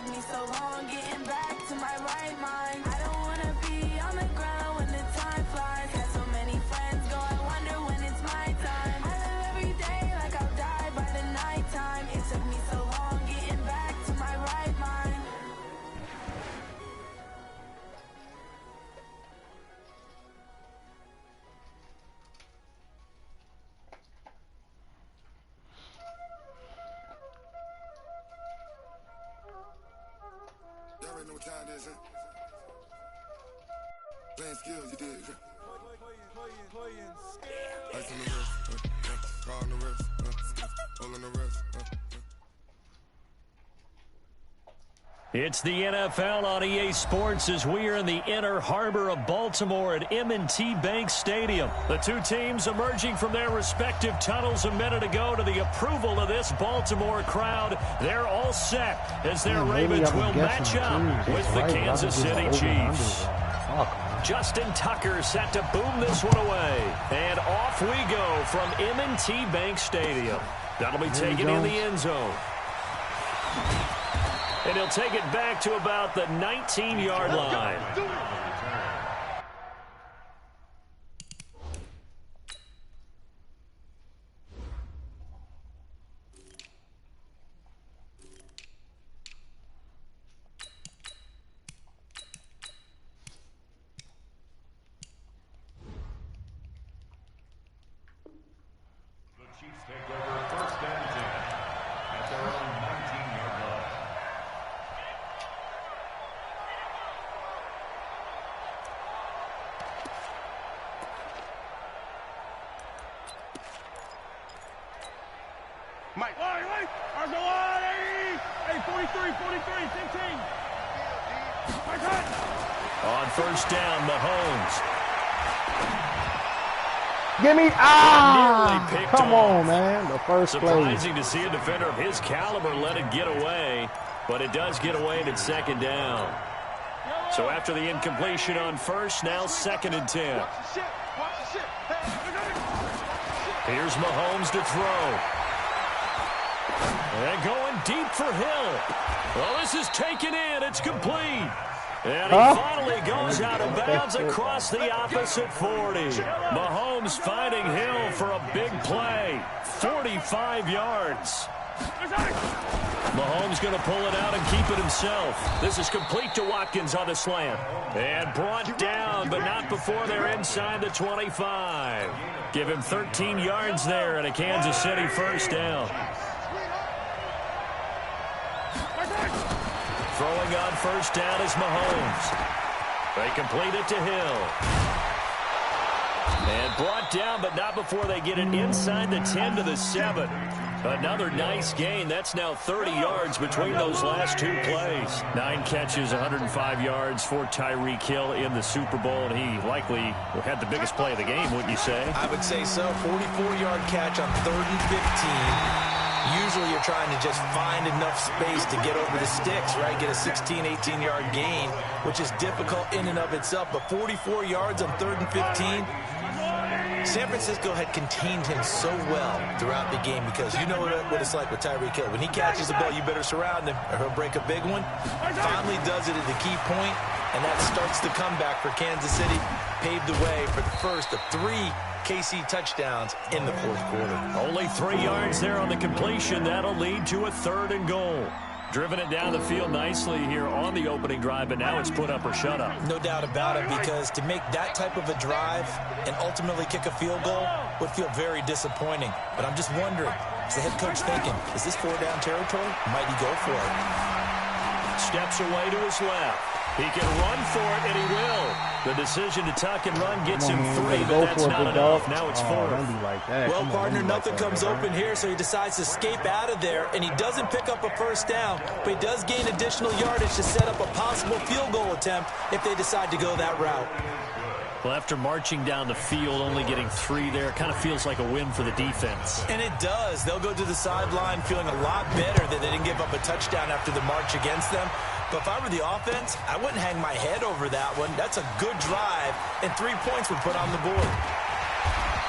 me so long getting back to my right mind. I don't wanna be on the ground when the time flies. Had so many friends go, I wonder when it's my time. I live every day like I'll die by the nighttime. It took me so long getting back to my right mind. Y'all already know what time it is, huh? Playing skills, you did. Ice on the wrist, car on the wrist, all on the wrist. It's the NFL on EA Sports as we are in the inner harbor of Baltimore at M&T Bank Stadium. The two teams emerging from their respective tunnels a minute ago to the approval of this Baltimore crowd. They're all set as their Ravens will match up with the Kansas City Chiefs. Justin Tucker set to boom this one away. And off we go from M&T Bank Stadium. That'll be taken in the end zone. And he'll take it back to about the 19-yard line. The Chiefs take over first and 10 at their own 19-yard line. Mike, wait, Arsenal, hey, 43, 15. My God. On first down, Mahomes. Give me, come on, man. The first play. Surprising to see a defender of his caliber let it get away, but it does get away and it's second down. So after the incompletion on first, now second and 10. Here's Mahomes to throw. And going deep for Hill. Well, this is taken in. It's complete. And he finally goes out of bounds across the opposite 40. Mahomes finding Hill for a big play. 45 yards. Mahomes going to pull it out and keep it himself. This is complete to Watkins on the slant. And brought down, but not before they're inside the 25. Give him 13 yards there and a Kansas City first down. Throwing on first down is Mahomes. They complete it to Hill. And brought down, but not before they get it inside the 10 to the 7. Another nice gain. That's now 30 yards between those last two plays. 9 catches, 105 yards for Tyreek Hill in the Super Bowl, and he likely had the biggest play of the game, wouldn't you say? I would say so. 44-yard catch on 3rd and 15. Usually you're trying to just find enough space to get over the sticks, right? Get a 16, 18-yard gain, which is difficult in and of itself. But 44 yards on 3rd and 15. San Francisco had contained him so well throughout the game because you know what it's like with Tyreek Hill. When he catches the ball, you better surround him or he'll break a big one. Finally does it at the key point, and that starts the comeback for Kansas City. Paved the way for the first of 3 KC touchdowns in the 4th quarter. Only 3 yards there on the completion. That'll lead to a 3rd and goal. Driven it down the field nicely here on the opening drive, but now it's put up or shut up. No doubt about it, because to make that type of a drive and ultimately kick a field goal would feel very disappointing. But I'm just wondering, is the head coach thinking, is this 4-down territory? Might he go for it? Steps away to his left. He can run for it, and he will. The decision to tuck and run gets him 3, but that's not enough. Now it's 4. Well, partner, nothing comes open here, so he decides to escape out of there, and he doesn't pick up a first down, but he does gain additional yardage to set up a possible field goal attempt if they decide to go that route. Well, after marching down the field, only getting 3 there, kind of feels like a win for the defense. And it does. They'll go to the sideline feeling a lot better that they didn't give up a touchdown after the march against them. But if I were the offense, I wouldn't hang my head over that one. That's a good drive, and 3 points would put on the board.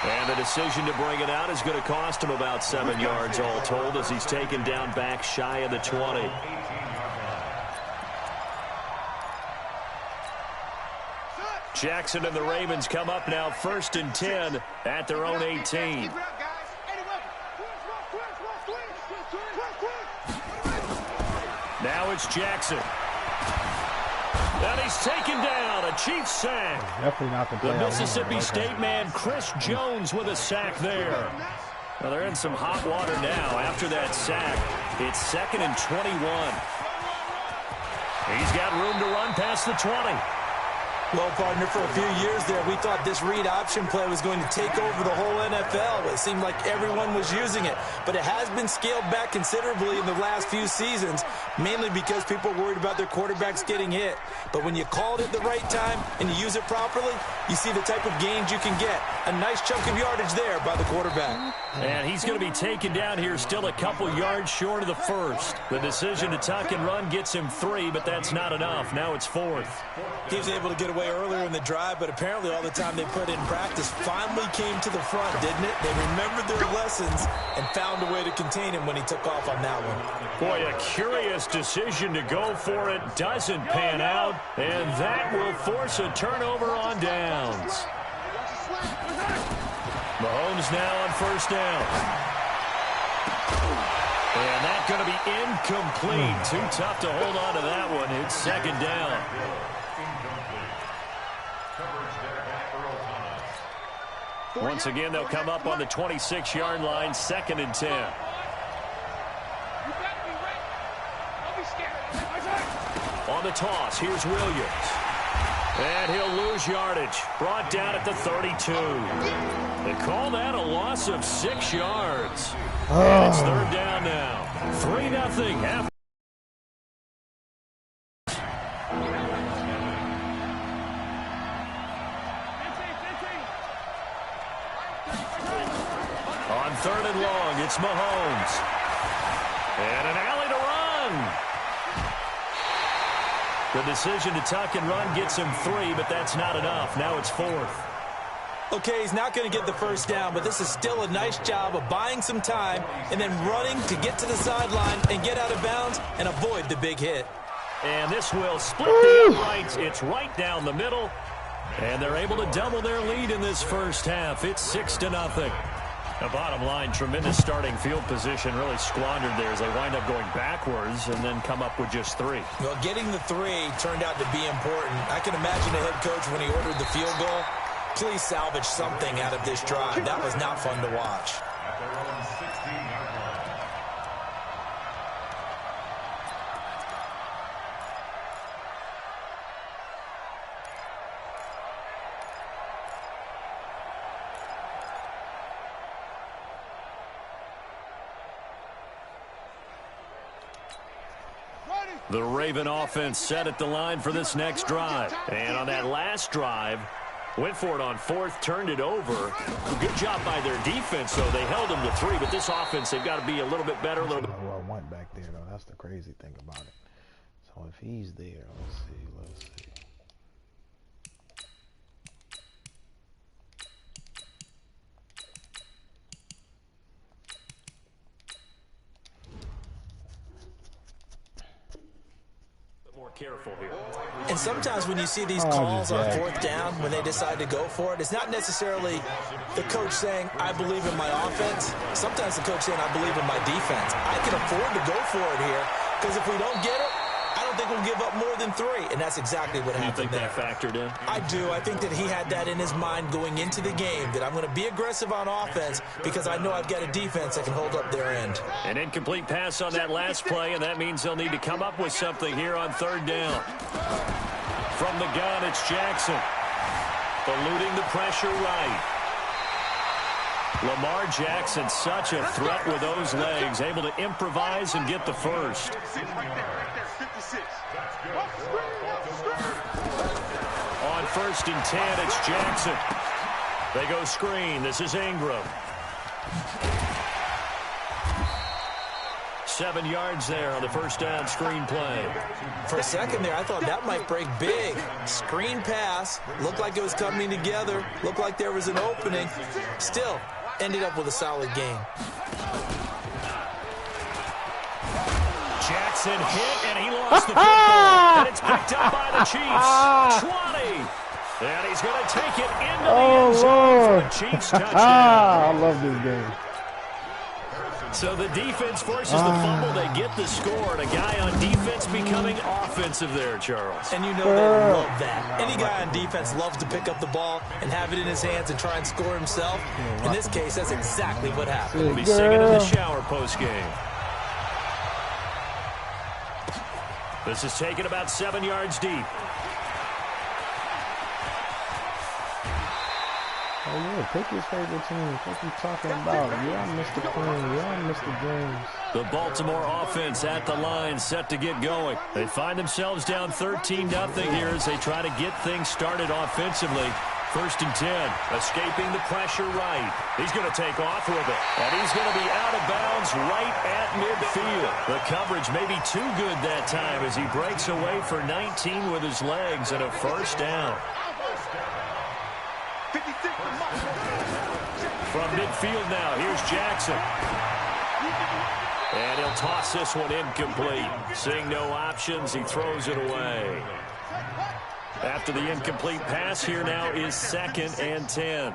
And the decision to bring it out is going to cost him about 7 yards all told as he's taken down back shy of the 20. Jackson and the Ravens come up now 1st and 10 at their own 18. Now it's Jackson. And he's taken down. A Chiefs sack. Definitely not the Mississippi State man Chris Jones with a sack there. Well, they're in some hot water now after that sack. It's 2nd and 21. He's got room to run past the 20. Well, partner, for a few years there, we thought this read option play was going to take over the whole NFL. It seemed like everyone was using it, but it has been scaled back considerably in the last few seasons, mainly because people are worried about their quarterbacks getting hit. But when you call it at the right time and you use it properly, you see the type of gains you can get. A nice chunk of yardage there by the quarterback. And he's going to be taken down here, still a couple yards short of the first. The decision to tuck and run gets him 3, but that's not enough. Now it's 4th. He was able to get away earlier in the drive, but apparently all the time they put in practice finally came to the front, didn't it? They remembered their lessons and found a way to contain him when he took off on that one. Boy, a curious decision to go for it. Doesn't pan out, and that will force a turnover on downs. Mahomes now on 1st down. And that's going to be incomplete. Too tough to hold on to that one. It's 2nd down. Once again, they'll come up on the 26-yard line, 2nd and 10. On the toss, here's Williams. And he'll lose yardage. Brought down at the 32. They call that a loss of 6 yards. And it's 3rd down now. 3-0 half. On 3rd and long, it's Mahomes. And an alley to run. The decision to tuck and run gets him 3, but that's not enough. Now it's 4th. Okay, he's not going to get the 1st down, but this is still a nice job of buying some time and then running to get to the sideline and get out of bounds and avoid the big hit. And this will split the uprights. It's right down the middle. And they're able to double their lead in this first half. It's 6-0. The bottom line, tremendous starting field position, really squandered there as they wind up going backwards and then come up with just 3. Well, getting the 3 turned out to be important. I can imagine the head coach when he ordered the field goal. Please salvage something out of this drive. That was not fun to watch. At their own 16-yard line. The Raven offense set at the line for this next drive. And on that last drive, went for it on 4th, turned it over. Good job by their defense, though. They held them to 3, but this offense, they've got to be a little bit better. Who I want back there, though. That's the crazy thing about it. So if he's there, let's see. More careful here. And sometimes when you see these calls on 4th down, when they decide to go for it, it's not necessarily the coach saying, I believe in my offense. Sometimes the coach saying, I believe in my defense. I can afford to go for it here because if we don't get it, I don't think we'll give up more than 3. And that's exactly what happened there. You think that factored in? I do. I think that he had that in his mind going into the game, that I'm going to be aggressive on offense because I know I've got a defense that can hold up their end. An incomplete pass on that last play, and that means they'll need to come up with something here on 3rd down. From the gun, it's Jackson. Eluding the pressure right. Lamar Jackson, such a threat with those legs, able to improvise and get the first. On 1st and 10, it's Jackson. They go screen. This is Ingram. 7 yards there on the 1st down screen play. For a second there, I thought that might break big. Screen pass. Looked like it was coming together. Looked like there was an opening. Still, ended up with a solid game. Jackson hit, and he lost the football. And it's picked up by the Chiefs. 20. And he's going to take it into the Oh, end zone for Lord. the Chiefs touchdown. I love this game. So the defense forces the fumble. They get the score. And a guy on defense becoming offensive there, Charles. And you know they love that. Any guy on defense loves to pick up the ball and have it in his hands and try and score himself. In this case, that's exactly what happened. We'll be singing in the shower post-game. This is taken about 7 yards deep. Oh, yeah, pick his favorite team. What you talking about? Yeah, Mr. Queen. Yeah, Mr. James. The Baltimore offense at the line, set to get going. They find themselves down 13-0 here as they try to get things started offensively. 1st and 10, escaping the pressure right. He's going to take off with it, and he's going to be out of bounds right at midfield. The coverage may be too good that time as he breaks away for 19 with his legs and a 1st down. From midfield now, here's Jackson. And he'll toss this one incomplete. Seeing no options, he throws it away. After the incomplete pass, here now is 2nd and 10.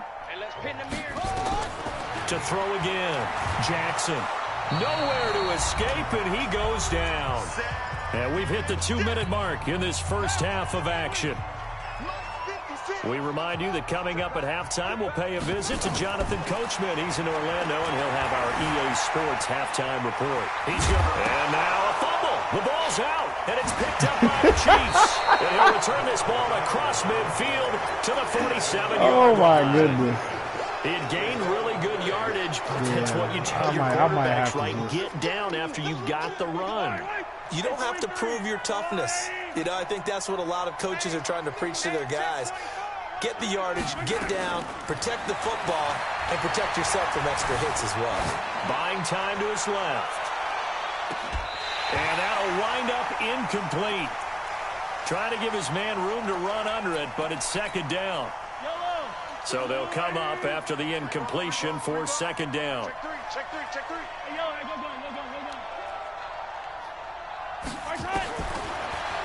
To throw again, Jackson. Nowhere to escape, and he goes down. And we've hit the 2-minute mark in this first half of action. We remind you that coming up at halftime, we'll pay a visit to Jonathan Coachman. He's in Orlando, and he'll have our EA Sports halftime report. And now a fumble. The ball's out, and it's picked up by the Chiefs. And he'll return this ball across midfield to the 47-yard line. Oh, my goodness. It gained really good yardage. That's what you tell your quarterbacks, right? Get down after you've got the run. You don't have to prove your toughness. You know, I think that's what a lot of coaches are trying to preach to their guys. Get the yardage, get down, protect the football, and protect yourself from extra hits as well. Buying time to his left. And that'll wind up incomplete. Trying to give his man room to run under it, but it's 2nd down. So they'll come up after the incompletion for 2nd down. Check three. Hey, yo, go.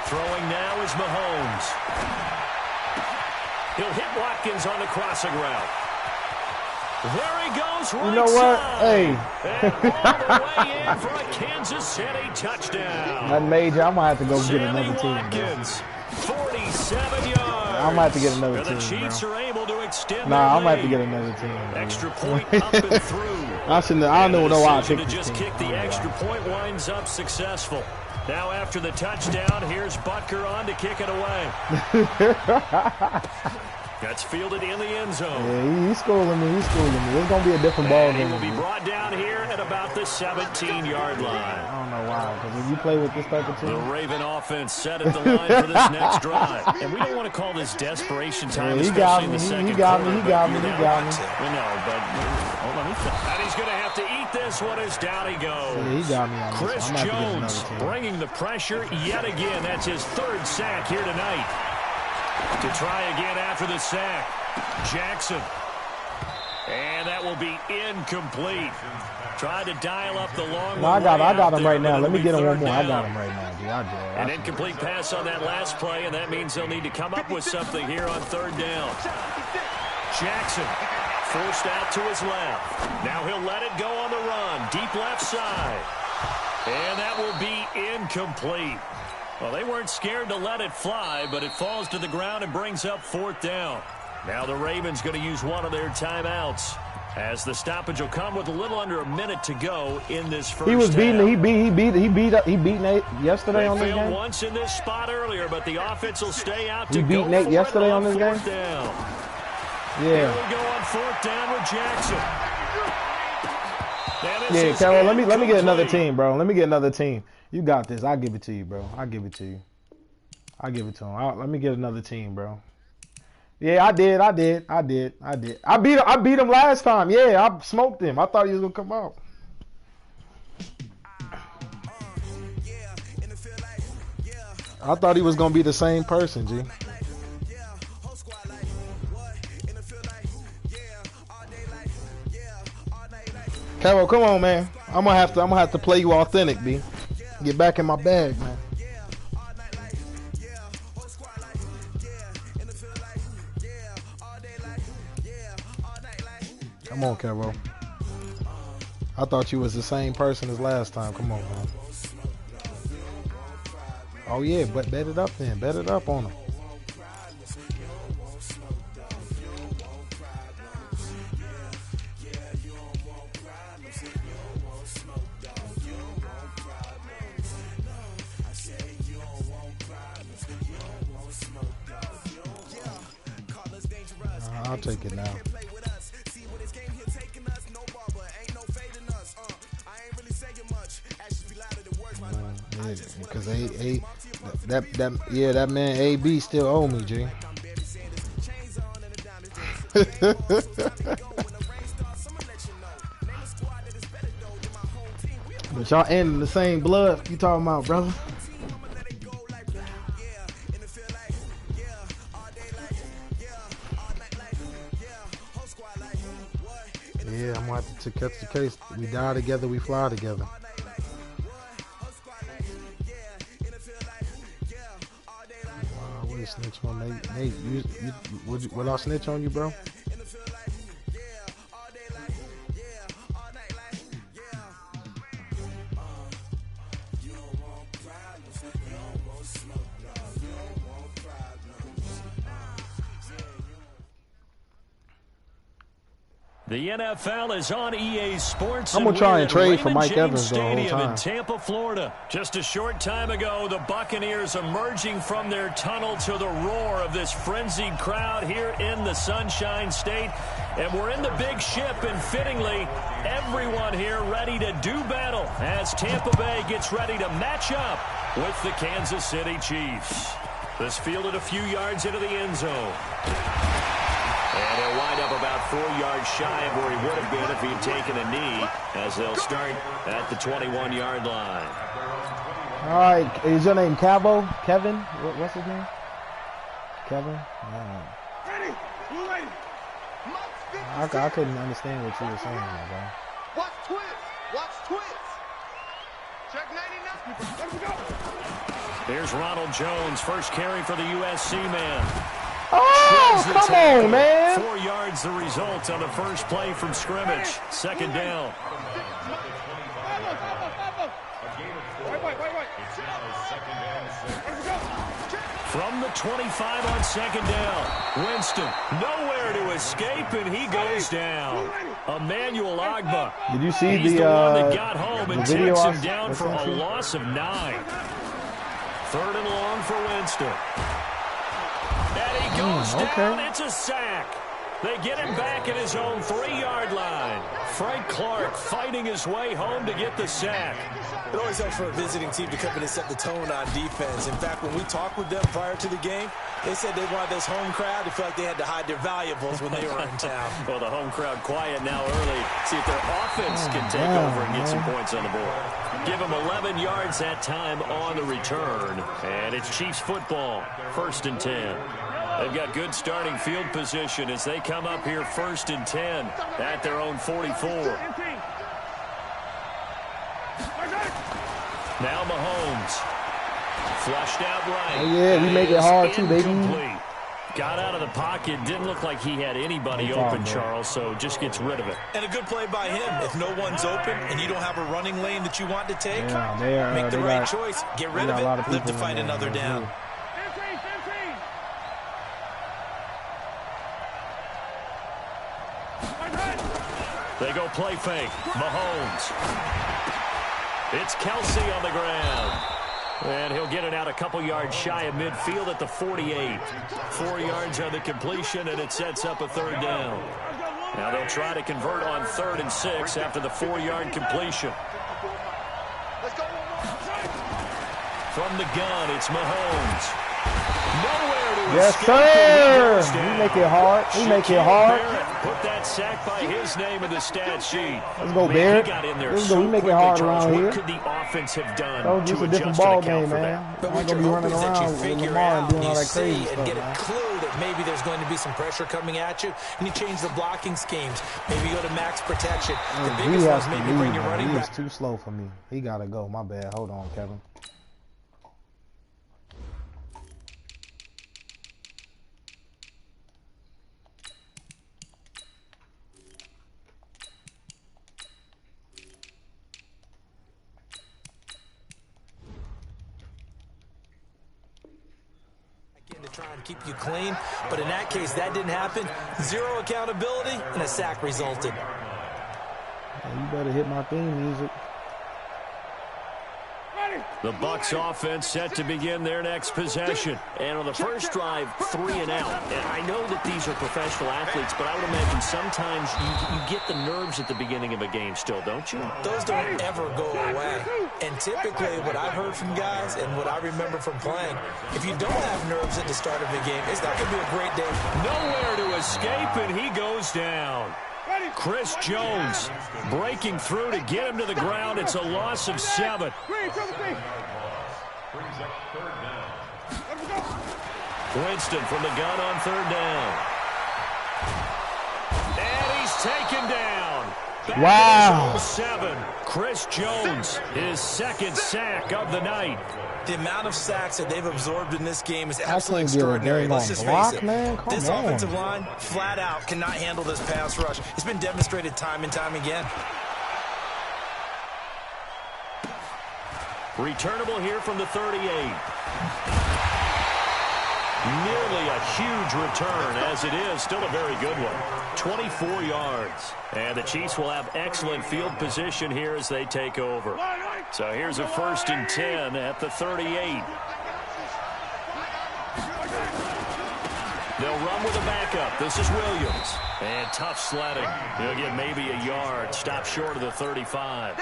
Throwing now is Mahomes. He'll hit Watkins on the crossing route. There he goes, right. You know what? Hey. And all the way in for a Kansas City touchdown. That major, I'm going to have to go get Sammy another team, Watkins, 47 yards. I'm going to have to get another team, The Chiefs are able to extend Nah, I'm their going to have to lead. get another team. Bro. Extra point up and through. I don't know why I picked to this just team. kick the extra point winds up successful. Now after the touchdown, here's Butker on to kick it away. That's fielded in the end zone. Yeah, he's schooling me. It's going to be a different ball He game. will be brought down here at about the 17-yard line. I don't know why, because when you play with this type of The team. Raven offense set at the line for this next drive. And we don't want to call this desperation time, Yeah, he especially got in me. the He second got me. quarter. He got me. We know, but hold on. And he's going to have to eat this one as down he goes. Yeah, he got me on this Chris one. I'm gonna have to get Jones another team. bringing the pressure yet again. That's his 3rd sack here tonight. To try again after the sack, Jackson. And that will be incomplete. Tried to dial up the long No, one. I got him there, right now. but Let me it'll get be him one 3rd more. I down. got him right now, G. An incomplete pass on that last play, and that means they'll need to come up with something here on 3rd down. Jackson forced out to his left. Now he'll let it go on the run. Deep left side. And that will be incomplete. Well, they weren't scared to let it fly, but it falls to the ground and brings up 4th down. Now the Ravens going to use one of their timeouts, as the stoppage will come with a little under a minute to go in this first He was beating. half. He beat Nate yesterday They on this failed game. once in this spot earlier, but the offense will stay out He to beat go Nate for yesterday it on this game? 4th down. Yeah. Here we go on 4th down with Jackson. Yeah, Carol, let me get another team, bro. Let me get another team. You got this. I'll give it to you, bro. I'll give it to you. I'll give it to him. Let me get another team, bro. Yeah, I did. I beat him last time. Yeah, I smoked him. I thought he was gonna come out. I thought he was gonna be the same person, G. Carol, come on, man. I'm gonna have to play you authentic, B. Get back in my bag, man. Come on, Caro. I thought you was the same person as last time. Come on, man. Oh, yeah, but bet it up then. Bet it up on him. I'll take it now. Because that man AB still owe me, G. But y'all ending the same blood you talking about, brother. Yeah, I'm gonna have to catch the case. We die together, we fly together. Snitch on Nate. Nate, would I snitch on you, bro? The NFL is on EA Sports. I'm gonna try and trade for Mike James Evans the whole Stadium time. in Tampa, Florida. Just a short time ago, the Buccaneers emerging from their tunnel to the roar of this frenzied crowd here in the Sunshine State. And we're in the big ship, and fittingly, everyone here ready to do battle as Tampa Bay gets ready to match up with the Kansas City Chiefs. This fielded a few yards into the end zone. And he'll wind up about 4 yards shy of where he would have been if he'd taken a knee, as they'll start at the 21-yard line. All right, is your name Cavo? Kevin? What's his name? Kevin? All right. I couldn't understand what you were saying, bro. Watch twist. Watch twist. Check 99. Let me go. Here's Ronald Jones, first carry for the USC man. Oh, come on, man. 4 yards the result on the first play from scrimmage. Second down. From the 25 on second down. Winston nowhere to escape, and he goes down. Emmanuel Ogbah. Did you see He's the one that got home and video takes him down for a you? loss of 9. Third and long for Winston. And he goes down. It's a sack. They get him back at his own 3-yard line. Frank Clark fighting his way home to get the sack. It always helps for a visiting team to come in and set the tone on defense. In fact, when we talked with them prior to the game, they said they wanted this home crowd to feel like they had to hide their valuables when they were in town. Well, the home crowd quiet now early. See if their offense can take over and get some points on the board. Give them 11 yards that time on the return. And it's Chiefs football, 1st and 10. They've got good starting field position as they come up here 1st and 10 at their own 44. Now Mahomes. Flushed out right. Oh, yeah, we make it hard too, baby. Got out of the pocket. Didn't look like he had anybody open, Charles, so just gets rid of it. And a good play by him. If no one's open and you don't have a running lane that you want to take, make the right choice. Get rid of it. Live to fight another down. They go play fake. Mahomes. It's Kelsey on the ground. And he'll get it out a couple yards shy of midfield at the 48. 4 yards on the completion, and it sets up a 3rd down. Now they'll try to convert on 3rd and 6 after the 4-yard completion. From the gun, it's Mahomes. Nowhere to yes, escape. sir. We make it hard. We make it hard. Put that sack by his name in the stat sheet. Let's go, Barrett. Let's go. We make it hard around here. What could the offense have done to to a different adjust ball and account game, for man. that? But what you're you're running hoping is that you around with figure Lamar and out, doing all you that crazy see, and stuff, get a man. clue that maybe there's going to be some pressure coming at you, and you change the blocking schemes. Maybe go to max protection. The biggest one is maybe bring your running back. He is too slow for me. He got to go. My bad. Hold on, Kevin. to try and keep you clean. But in that case, that didn't happen. Zero accountability, and a sack resulted. You better hit my theme music. The Bucs offense set to begin their next possession. And on the first drive, 3 and out. And I know that these are professional athletes, but I would imagine sometimes you get the nerves at the beginning of a game still, don't you? Those don't ever go away. And typically what I've heard from guys and what I remember from playing, if you don't have nerves at the start of a game, it's not going to be a great day. Nowhere to escape, and he goes down. Chris Jones breaking through to get him to the ground. It's a loss of 7. Winston from the gun on 3rd down. And he's taken down. Wow. 7. Chris Jones, his 2nd sack of the night. The amount of sacks that they've absorbed in this game is absolutely extraordinary. Let's just face it. This offensive line, flat out, cannot handle this pass rush. It's been demonstrated time and time again. Returnable here from the 38. Nearly a huge return, as it is still a very good one. 24 yards. And the Chiefs will have excellent field position here as they take over. So here's a 1st and 10 at the 38. They'll run with a backup. This is Williams. And tough sledding. He'll get maybe a yard. Stop short of the 35.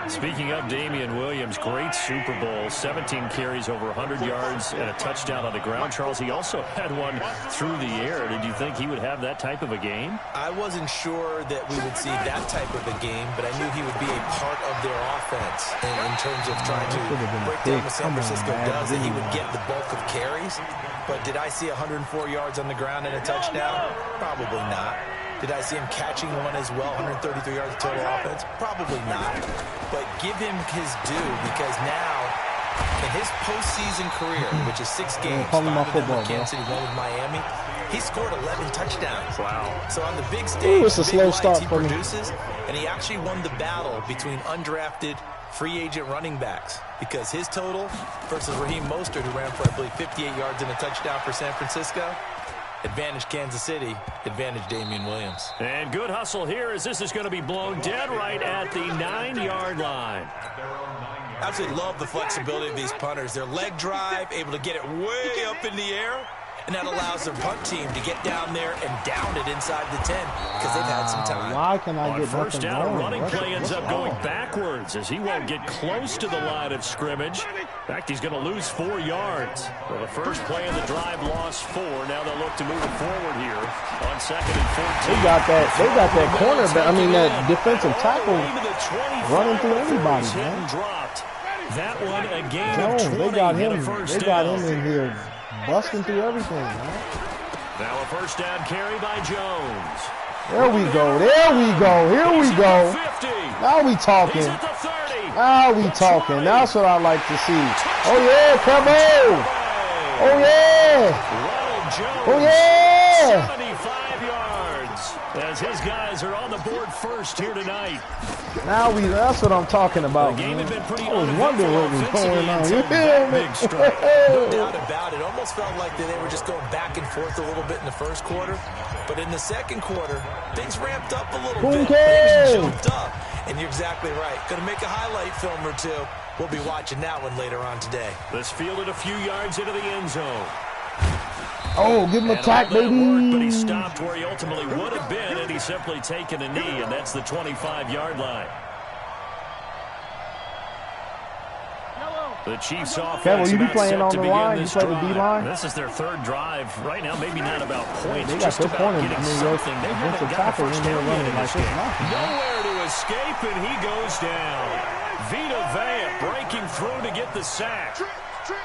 Speaking of Damian Williams, great Super Bowl. 17 carries, over 100 yards, and a touchdown on the ground. Charles, he also had one through the air. Did you think he would have that type of a game? I wasn't sure that we would see that type of a game, but I knew he would be a part of their offense in terms of trying to break down what San Francisco does, and he would get the bulk of carries. But did I see 104 yards on the ground and a touchdown? Probably not. Did I see him catching one as well, 133 yards total offense? Probably not. But give him his due, because now, in his postseason career, which is 6 games, 5 of them with Kansas City, 1 with Miami, he scored 11 touchdowns. Wow. So on the big stage, it's a slow start he for me. produces, and he actually won the battle between undrafted free agent running backs, because his total versus Raheem Mostert, who ran for, I believe, 58 yards and a touchdown for San Francisco, advantage Kansas City, advantage Damian Williams. And good hustle here, as this is going to be blown dead right at the 9-yard line. Absolutely love the flexibility of these punters. Their leg drive, able to get it way up in the air, and that allows their punt team to get down there and down it inside the 10, because they've had some time. Why can I On get first nothing down, a wrong? running play ends up going backwards, as he won't get close to the line of scrimmage. In fact, he's going to lose 4 yards. Well, the first play of the drive lost 4. Now they'll look to move it forward here on 2nd and 14. They got that cornerback. I mean, that defensive tackle running through everybody, man. Dropped. That one a gain Jones, of 20 they got and a him. first They got down. him in here busting through everything, man. Now a first down carry by Jones. There we go. There we go. Here we go. 50. Now we talking. He's at the 30. Now we talking. That's what I like to see. Oh yeah, come on. Oh yeah. Ronald Jones. Oh yeah. 75 yards. As his guys are on the board first here tonight. Now that's what I'm talking about, The game man. had been pretty I was wondering what was going on. You feel that me? big strike. No doubt about it. Almost felt like they were just going back and forth a little bit in the first quarter. But in the second quarter, things ramped up a little bit. Things jumped up. And you're exactly right. Going to make a highlight film or two. We'll be watching that one later on today. This fielded a few yards into the end zone. Oh, give him a tack, baby. Worked, but he stopped where he ultimately would have been, and he's simply taken a knee, and that's the 25-yard line. The Chiefs offense. Kevin, you be about playing set on to the begin line? You this play the drive. D-line? This is their 3rd drive right now. Maybe not about points, They got just their about corner. getting I mean, your something. They haven't defensive got a tackle first in there down yet running in like this this. game. Nothing, man. Nowhere to escape, and he goes down. Vita Vea breaking through to get the sack.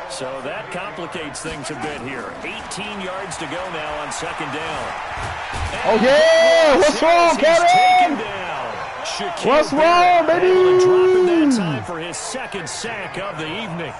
So that complicates things a bit here. 18 yards to go now on 2nd down. Oh, yeah! What's wrong, Kevin? What's wrong, baby? Able to drop him that time for his 2nd sack of the evening.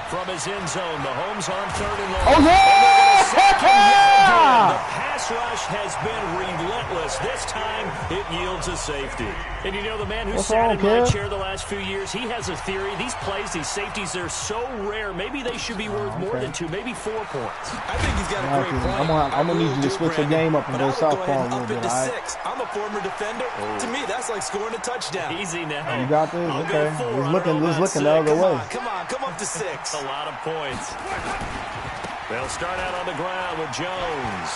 From his end zone, Mahomes on 3rd and long. Oh, yeah! And they're gonna sack him yet again. The pass rush has been relentless. This time, it yields a safety. And you know, the man who sat in my chair the last few years, he has a theory. These plays, these safeties, they're so rare. Maybe they should be worth more than 2, maybe 4 points. I think he's got a great point. I'm going to need you to switch your game up and go southpaw a little bit, all right? 6. I'm a former defender. To me, that's like scoring a touchdown. Easy now. You got this? Okay. He's looking the other way. Come on, come up to 6. A lot of points. They'll start out on the ground with Jones.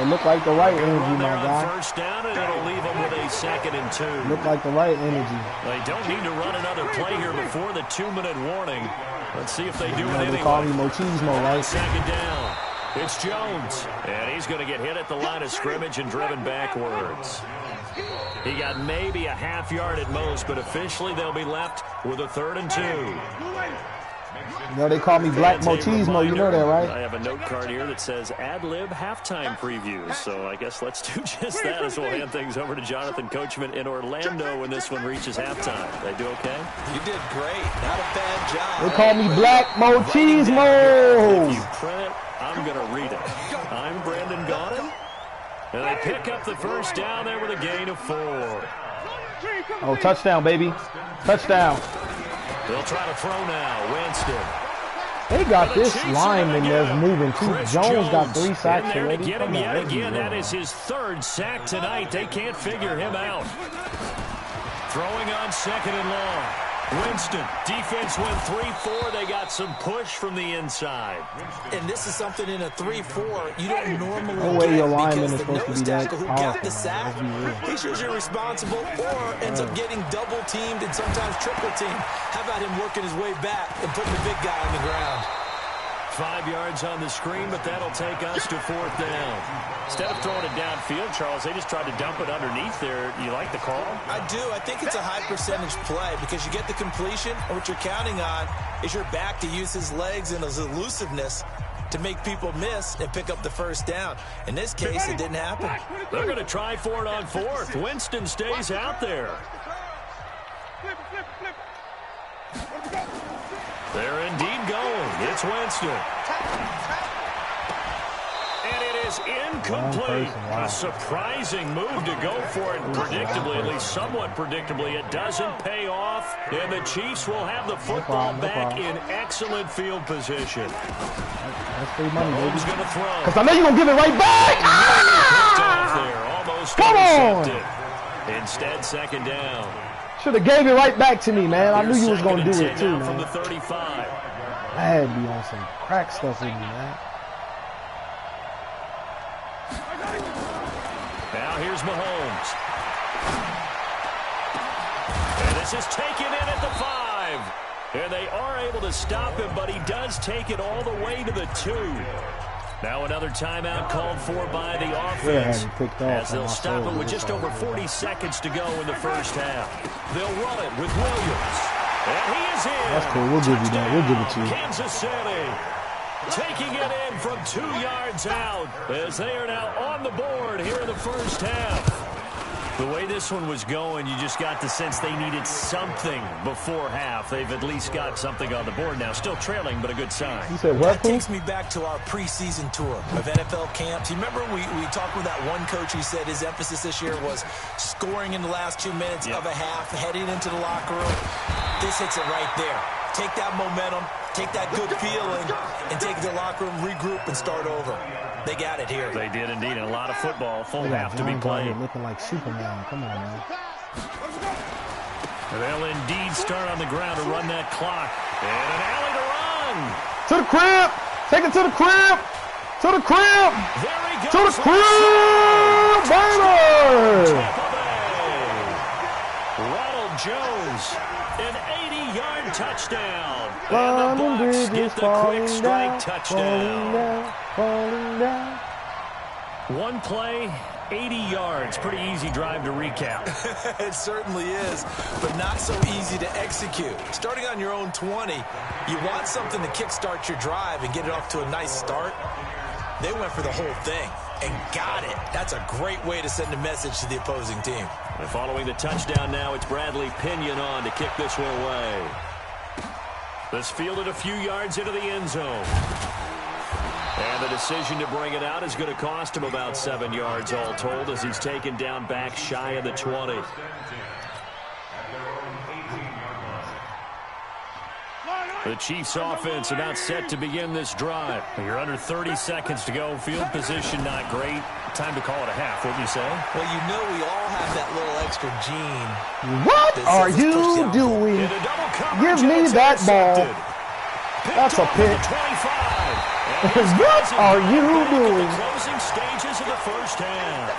Look like the right energy, my guy. First down, and it'll leave them with a 2nd and 2. Look like the right energy. They don't need to run another play here before the 2-minute warning. Let's see if they do it anyway. They call me Machismo, right? 2nd down. It's Jones, and he's going to get hit at the line of scrimmage and driven backwards. He got maybe a half yard at most, but officially they'll be left with a 3rd and 2. You know they call me Black Machismo, you know that, right? I have a note card here that says ad-lib halftime previews, so I guess let's do just that as we'll hand things over to Jonathan Coachman in Orlando when this one reaches halftime. They do okay? You did great. Not a bad job. They call me Black Machismo. If you print it, I'm going to read it. I'm Brandon Gaudin, and they pick up the first down there with a gain of 4. Oh, touchdown, baby. Touchdown. They'll try to throw now. Winston. They got this lineman that's moving too. Jones got 3 sacks already. Get him yet again. That is his 3rd sack tonight. They can't figure him out. Throwing on 2nd and long. Winston. Defense went 3-4. They got some push from the inside. And this is something in a 3-4 you don't normally no way your lineman is supposed to be that who powerful. got the sack, he's usually responsible or ends up getting double teamed and sometimes triple teamed. How about him working his way back and putting the big guy on the ground? 5 yards on the screen, but that'll take us to 4th down. Instead of throwing it downfield, Charles, they just tried to dump it underneath there. You like the call? I do. I think it's a high percentage play because you get the completion, and what you're counting on is your back to use his legs and his elusiveness to make people miss and pick up the first down. In this case, it didn't happen. They're going to try for it on 4th. Winston stays out there. They're indeed going. It's Winston. And it is incomplete. A surprising move to go for it. Predictably, at least somewhat predictably, it doesn't pay off. And the Chiefs will have the football back in excellent field position. That's free money, baby. Who's going to throw? Because I know you're going to give it right back. Almost come intercepted. on. Instead, 2nd down. Should have gave it right back to me, man. I knew you was going to do it, too, man. From the 35. I had to be on some crack stuff with me, man. Now here's Mahomes. And this is taken in at the 5. And they are able to stop him, but he does take it all the way to the 2. Now another timeout called for by the offense as they'll stop it with just over 40 seconds to go in the first half. They'll run it with Williams. And he is in. That's cool. We'll give you that. We'll give it to you. Kansas City taking it in from 2 yards out as they are now on the board here in the first half. The way this one was going, you just got the sense they needed something before half. They've at least got something on the board now. Still trailing, but a good sign. You said what? That takes me back to our preseason tour of NFL camps. You remember we talked with that one coach who said his emphasis this year was scoring in the last 2 minutes of a half, heading into the locker room. This hits it right there. Take that momentum, take that good feeling, and take it to the locker room, regroup, and start over. They got it here. They did indeed, and a lot of football, full half to be played. Looking like Superman. Come on, man. They'll indeed start on the ground to run that clock. And an alley to run. To the crib. Take it to the crib. To the crib. There he goes. To the crib, baby. Ronald Jones, an 80-yard touchdown. And the Bucs get the quick strike touchdown. Falling down. One play, 80 yards. Pretty easy drive to recap. It certainly is, but not so easy to execute. Starting on your own 20, you want something to kickstart your drive and get it off to a nice start. They went for the whole thing and got it. That's a great way to send a message to the opposing team. And following the touchdown now, it's Bradley Pinion on to kick this one away. This fielded a few yards into the end zone. And the decision to bring it out is going to cost him about 7 yards all told as he's taken down back shy of the 20. The Chiefs offense about set to begin this drive. You're under 30 seconds to go. Field position not great. Time to call it a half, wouldn't you say? Well, you know we all have that little extra gene. What are you doing? Give me that ball. That's a pick. What are you doing? Closing stages of the first half.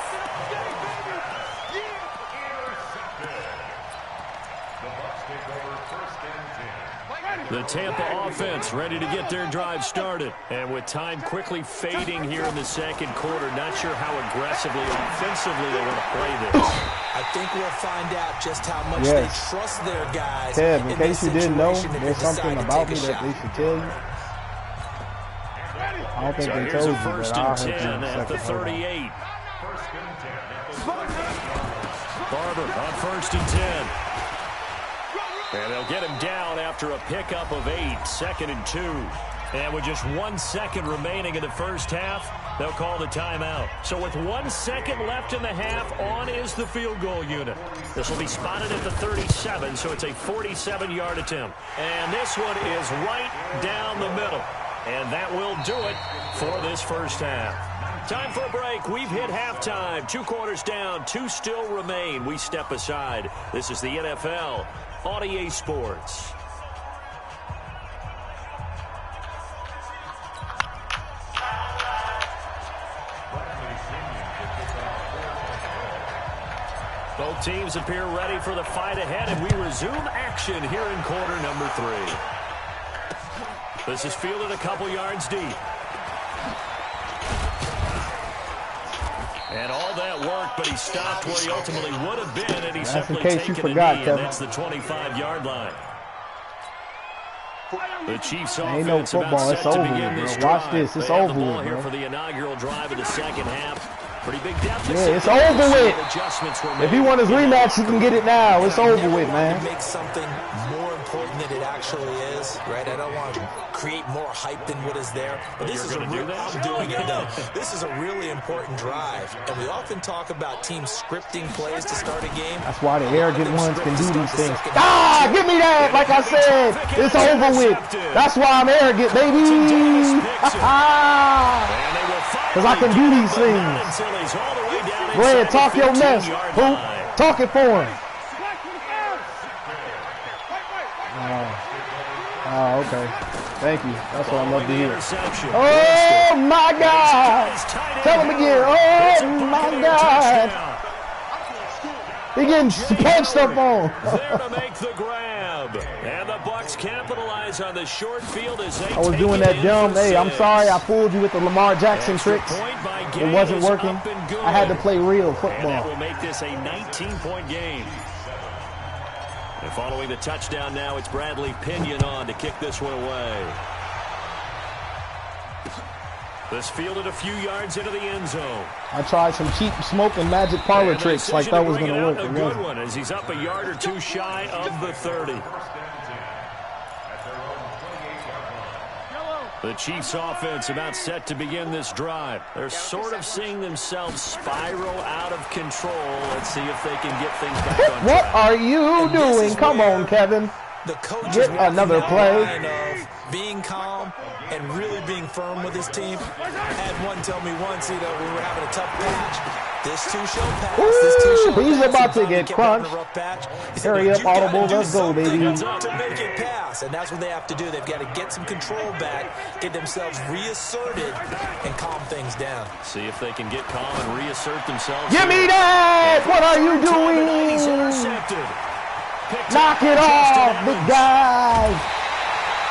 The Tampa offense ready to get their drive started. And with time quickly fading here in the second quarter, not sure how aggressively or offensively they want to play this. I think we'll find out just how much they trust their guys. Kev, in case you didn't know, there's something about me that they should tell you. I don't think they told you, first but I'll and hit you 10 in a at the second. 38. Barber on first and 10. And they'll get him down after a pickup of 8, 2nd and 2. And with just 1 second remaining in the first half, they'll call the timeout. So with 1 second left in the half, on is the field goal unit. This will be spotted at the 37, so it's a 47-yard attempt. And this one is right down the middle. And that will do it for this first half. Time for a break. We've hit halftime. 2 quarters down, 2 still remain. We step aside. This is the NFL on EA Sports. Both teams appear ready for the fight ahead, and we resume action here in quarter number 3. This is fielded a couple yards deep. And all that work, but he stopped where he ultimately would have been, and he simply taken a knee, and that's the 25-yard line. The Chiefs Ain't no offense about football. It's set to over begin with, this bro. Watch drive. this. It's They have over the ball with, here bro. for the inaugural drive of the second half. Pretty big deficit. Yeah, it's over with. If he wants his rematch, he can get it now. It's over with, man. To make something more important than it actually is, right? I don't want to create more hype than what is there. But this is I'm doing it though. This is a really important drive, and we often talk about teams scripting plays to start a game. That's why the arrogant ones can do these things. Ah, give me that! Like I said, it's over with. That's why I'm arrogant, baby. Because I can do these things. Go ahead, talk your mess, Poop. Talk it for him. Oh, okay. Thank you. That's what I love to hear. Oh, my God. Tell him again. Oh, my God. He getting punched up on. There to make the grab. And the Bucs capitalize on the short field as they I was doing that dumb. Hey, I'm sorry I fooled you with the Lamar Jackson tricks. It wasn't working. I had to play real football. And that will make this a 19-point game. And following the touchdown now, it's Bradley Pinion on to kick this one away. This fielded a few yards into the end zone. I tried some cheap smoke and magic parlor tricks like that was going to work. A good one as he's up a yard or two shy of the 30. The Chiefs offense about set to begin this drive. They're sort of seeing themselves spiral out of control. Let's see if they can get things back on track. What are you doing? Come on, Kevin. The coach Get another play. Of being calm and really being firm with his team. I had one tell me once, we were having a tough patch. This too shall pass. This too shall pass. He's about to get crunched. Hurry up, Audible. Let's go, baby. To make it pass, and that's what they have to do. They've got to get some control back, get themselves reasserted, and calm things down. See if they can get calm and reassert themselves. Give me that! What are you doing? Knock it off, big guy.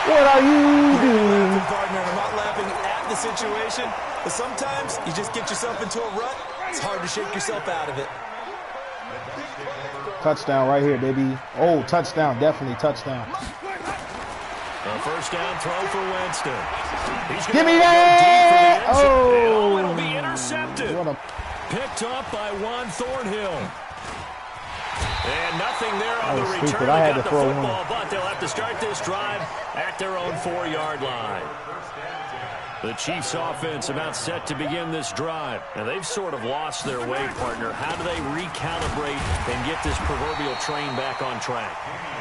What are you doing? Partner, I'm not laughing at the situation, but sometimes you just get yourself into a rut. It's hard to shake yourself out of it. Touchdown right here, baby. Oh, touchdown. Definitely touchdown. A first down throw for Winston. Give me that! Oh, it'll be intercepted. What a... Picked up by Juan Thornhill. And nothing there on the return. Stupid. I had to throw football, but they'll have to start this drive at their own 4-yard line. The Chiefs offense about set to begin this drive. And they've sort of lost their way, partner. How do they recalibrate and get this proverbial train back on track?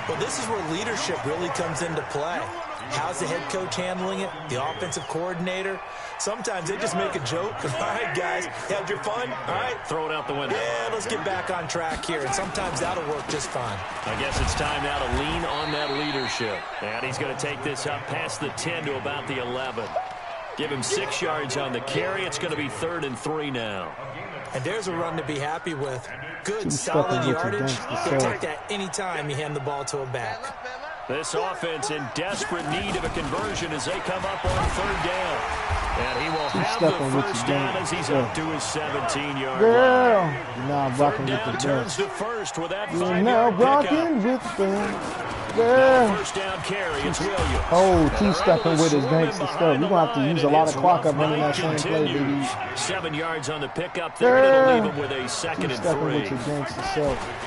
Well, this is where leadership really comes into play. How's the head coach handling it? The offensive coordinator? Sometimes they just make a joke. All right, guys, had your fun? All right. Throw it out the window. Yeah, let's get back on track here. And sometimes that'll work just fine. I guess it's time now to lean on that leadership. And he's going to take this up past the 10 to about the 11. Give him 6 yards on the carry. It's going to be 3rd and 3 now. And there's a run to be happy with. Good, solid yardage. You'll take that any time you hand the ball to a back. This offense in desperate need of a conversion as they come up on 3rd down. And he will have the first down as he's up to his 17-yard line. Now blocking 3rd with the down best. turns to first with that You're 5-yard now blocking pickup. with the Now first down carry, it's Williams. Oh, keep stepping with his gangster stuff. We're going to have to use a lot of clock up running that same play, baby. 7 yards on the pickup there, and it'll leave him with a 2nd Keep and stepping 3. with your gangster self.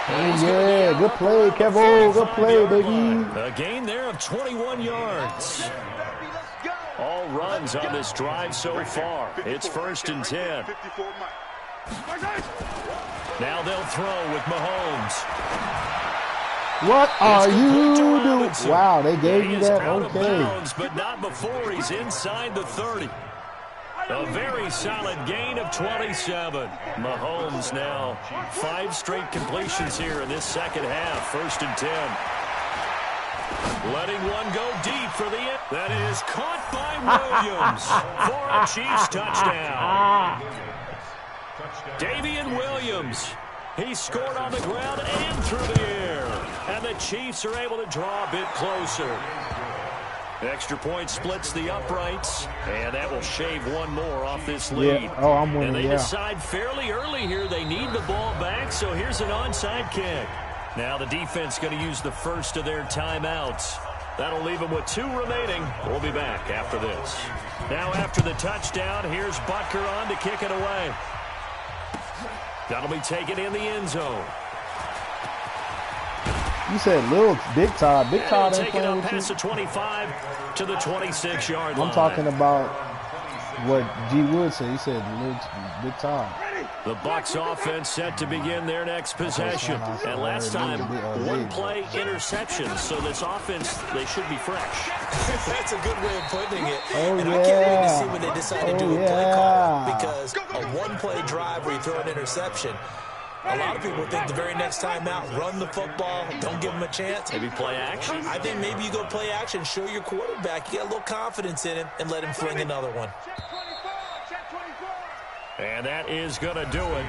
Yeah, good play, Kevo. Good play, baby. A gain there of 21 yards. All runs on this drive so far. It's 1st and 10. Now they'll throw with Mahomes. What are you doing? Wow, they gave you that? Out of Okay. bounds, but not before he's inside the 30. A very solid gain of 27. Mahomes now 5 straight completions here in this second half. 1st and 10. Letting one go deep for the end. That is caught by Williams for a Chiefs touchdown. Davian Williams. He scored on the ground and through the air. And the Chiefs are able to draw a bit closer. Extra point splits the uprights, and that will shave one more off this lead. Yeah. Oh, I'm winning, and they yeah. decide fairly early here they need the ball back, so here's an onside kick. Now the defense going to use the first of their timeouts. That'll leave them with 2 remaining. We'll be back after this. Now after the touchdown, here's Butker on to kick it away. That'll be taken in the end zone. You said little Big Todd. Big Todd ain't Take it playing up with past you. the 25 to the 26-yard line. I'm talking about what G. Wood said. He said little Big Todd. The Bucs offense set to begin their next possession. And last time, 1-play interception. So this offense, they should be fresh. That's a good way of putting it. Oh, and yeah. I can't wait to see when they decide to do a play yeah. call. Because a 1-play drive where you throw an interception, a lot of people think the very next time out, run the football, don't give them a chance. Maybe play action. I think maybe you go play action, show your quarterback, you got a little confidence in him, and let him fling another one. And that is going to do it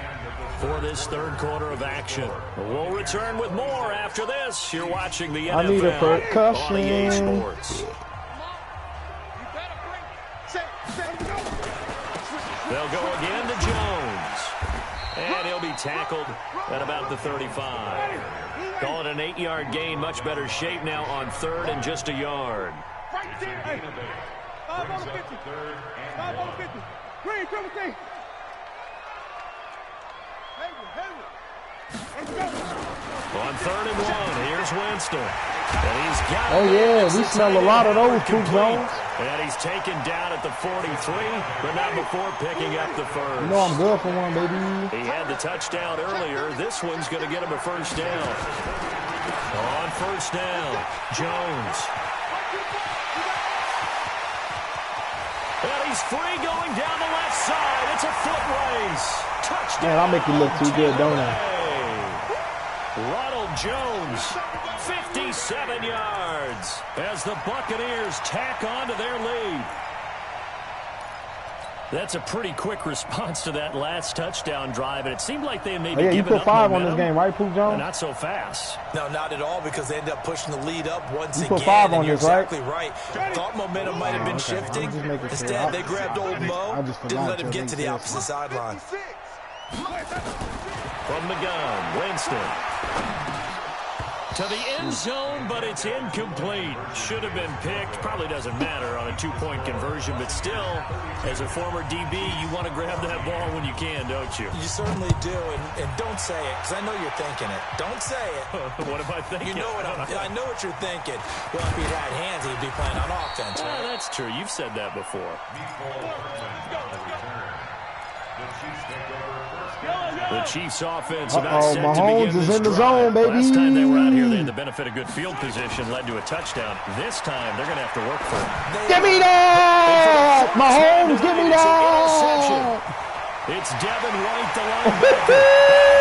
for this 3rd quarter of action. We'll return with more after this. You're watching the NFL I need a percussion. on EA Sports. They'll go again to Jones. And he'll be tackled at about the 35. Call it an 8-yard gain. Much better shape now on 3rd and just a yard. On 3rd and 1, here's Winston. And he's got Oh, yeah, we smell a lot of those, Coop Jones. And he's taken down at the 43, but not before picking up the first. You know I'm good for one, baby. He had the touchdown earlier. This one's going to get him a first down. On 1st down, Jones. And he's free going down the left side. It's a foot race. Touchdown. Man, I'll make you look too good, don't I? Ronald Jones, 57 yards as the Buccaneers tack on to their lead. That's a pretty quick response to that last touchdown drive, and it seemed like they maybe You given put up 5 on momentum, this game, right, Poop Jones? Not so fast. No, not at all, because they ended up pushing the lead up once You again. put 5 on and you're this, right? exactly right. Thought momentum might have been Okay. shifting. I'm just making sure. Instead, they grabbed old Mo, I just forgot didn't let him to get make to the this. opposite sideline. From the gun, Winston. To the end zone, but it's incomplete. Should have been picked. Probably doesn't matter on a two-point conversion, but still, as a former DB, you want to grab that ball when you can, don't you? You certainly do, and don't say it, because I know you're thinking it. Don't say it. What am I thinking? You know what I know what you're thinking. Well, if he had hands, he'd be playing on offense, right? That's true. You've said that before. The Chiefs offense about set to Mahomes begin is this in the drive. zone, baby. Last time they were out here, they had the benefit of good field position, led to a touchdown. This time, they're going to have to work for it. Give me that! Mahomes, give me Interception. that! It's Devin White, the linebacker.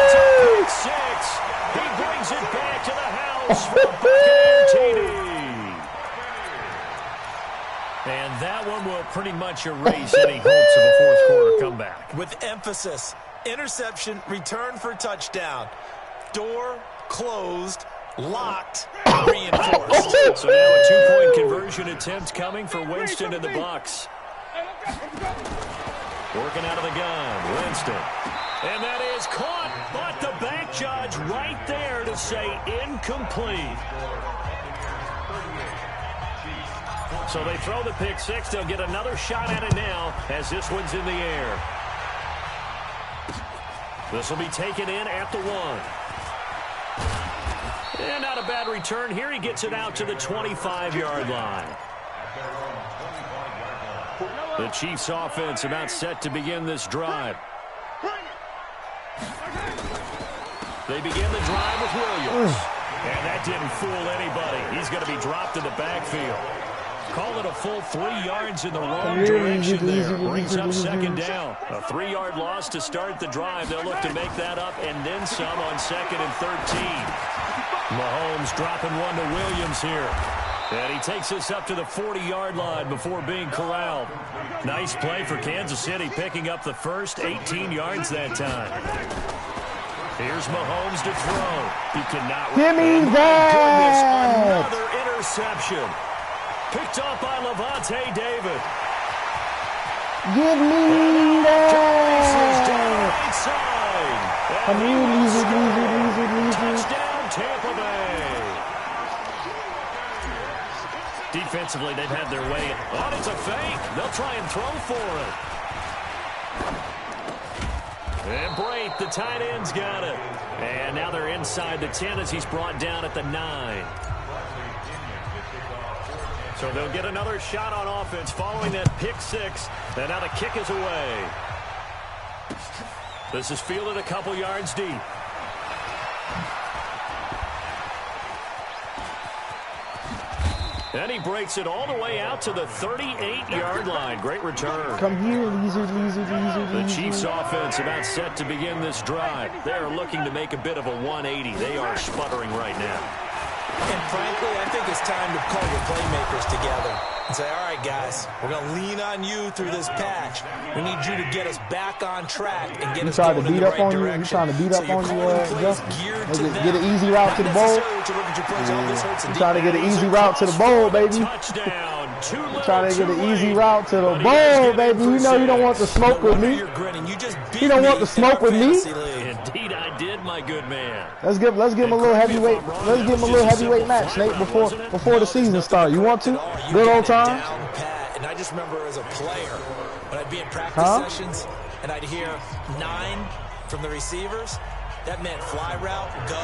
It's a pick six. He brings it back to the house for a Buccaneer TD. And that one will pretty much erase any hopes of a fourth-quarter comeback. With emphasis. Interception, return for touchdown. Door closed, locked, reinforced. So now a two-point conversion attempt coming for Winston and the Bucs. Working out of the gun, Winston. And that is caught, but the back judge right there to say incomplete. So they throw the pick six. They'll get another shot at it now as this one's in the air. This will be taken in at the 1. And not a bad return here. He gets it out to the 25-yard line. The Chiefs offense about set to begin this drive. They begin the drive with Williams. And that didn't fool anybody. He's going to be dropped in the backfield. Call it a full 3 yards in the wrong direction there. Brings up second down. A 3-yard loss to start the drive. They'll look to make that up and then some on 2nd and 13. Mahomes dropping one to Williams here. And he takes us up to the 40-yard line before being corralled. Nice play for Kansas City, picking up the first 18 yards that time. Here's Mahomes to throw. He cannot. Give me that! Goodness, another interception. Picked up by Levante David. Give me that! Come here, touchdown, Tampa Bay. Defensively, they've had their way. Oh, it's a fake. They'll try and throw for it. And Brate, the tight end's got it. And now they're inside the 10 as he's brought down at the 9. So they'll get another shot on offense following that pick six. And now the kick is away. This is fielded a couple yards deep. And he breaks it all the way out to the 38-yard line. Great return. Come here, lizard. The Chiefs offense about set to begin this drive. They are looking to make a bit of a 180. They are sputtering right now. And frankly, I think it's time to call your playmakers together and say, all right, guys, we're going to lean on you through this patch. We need you to get us back on track and get us going in the right direction. You trying to beat up on you, Justin? Get an easy route to the bowl. You trying to get an easy route to the bowl, baby. Touchdown. Trying to get an easy route to the bowl, baby. You know you don't want to smoke with me. You don't want to smoke with me. Indeed, I did, my good man. Let's give him a little heavyweight. Let's give him a little heavyweight match, Nate, before the season starts. You want to? Good old time. Down pat. And I just remember as a player when I'd be in practice sessions and I'd hear 9 from the receivers. That meant fly route, go.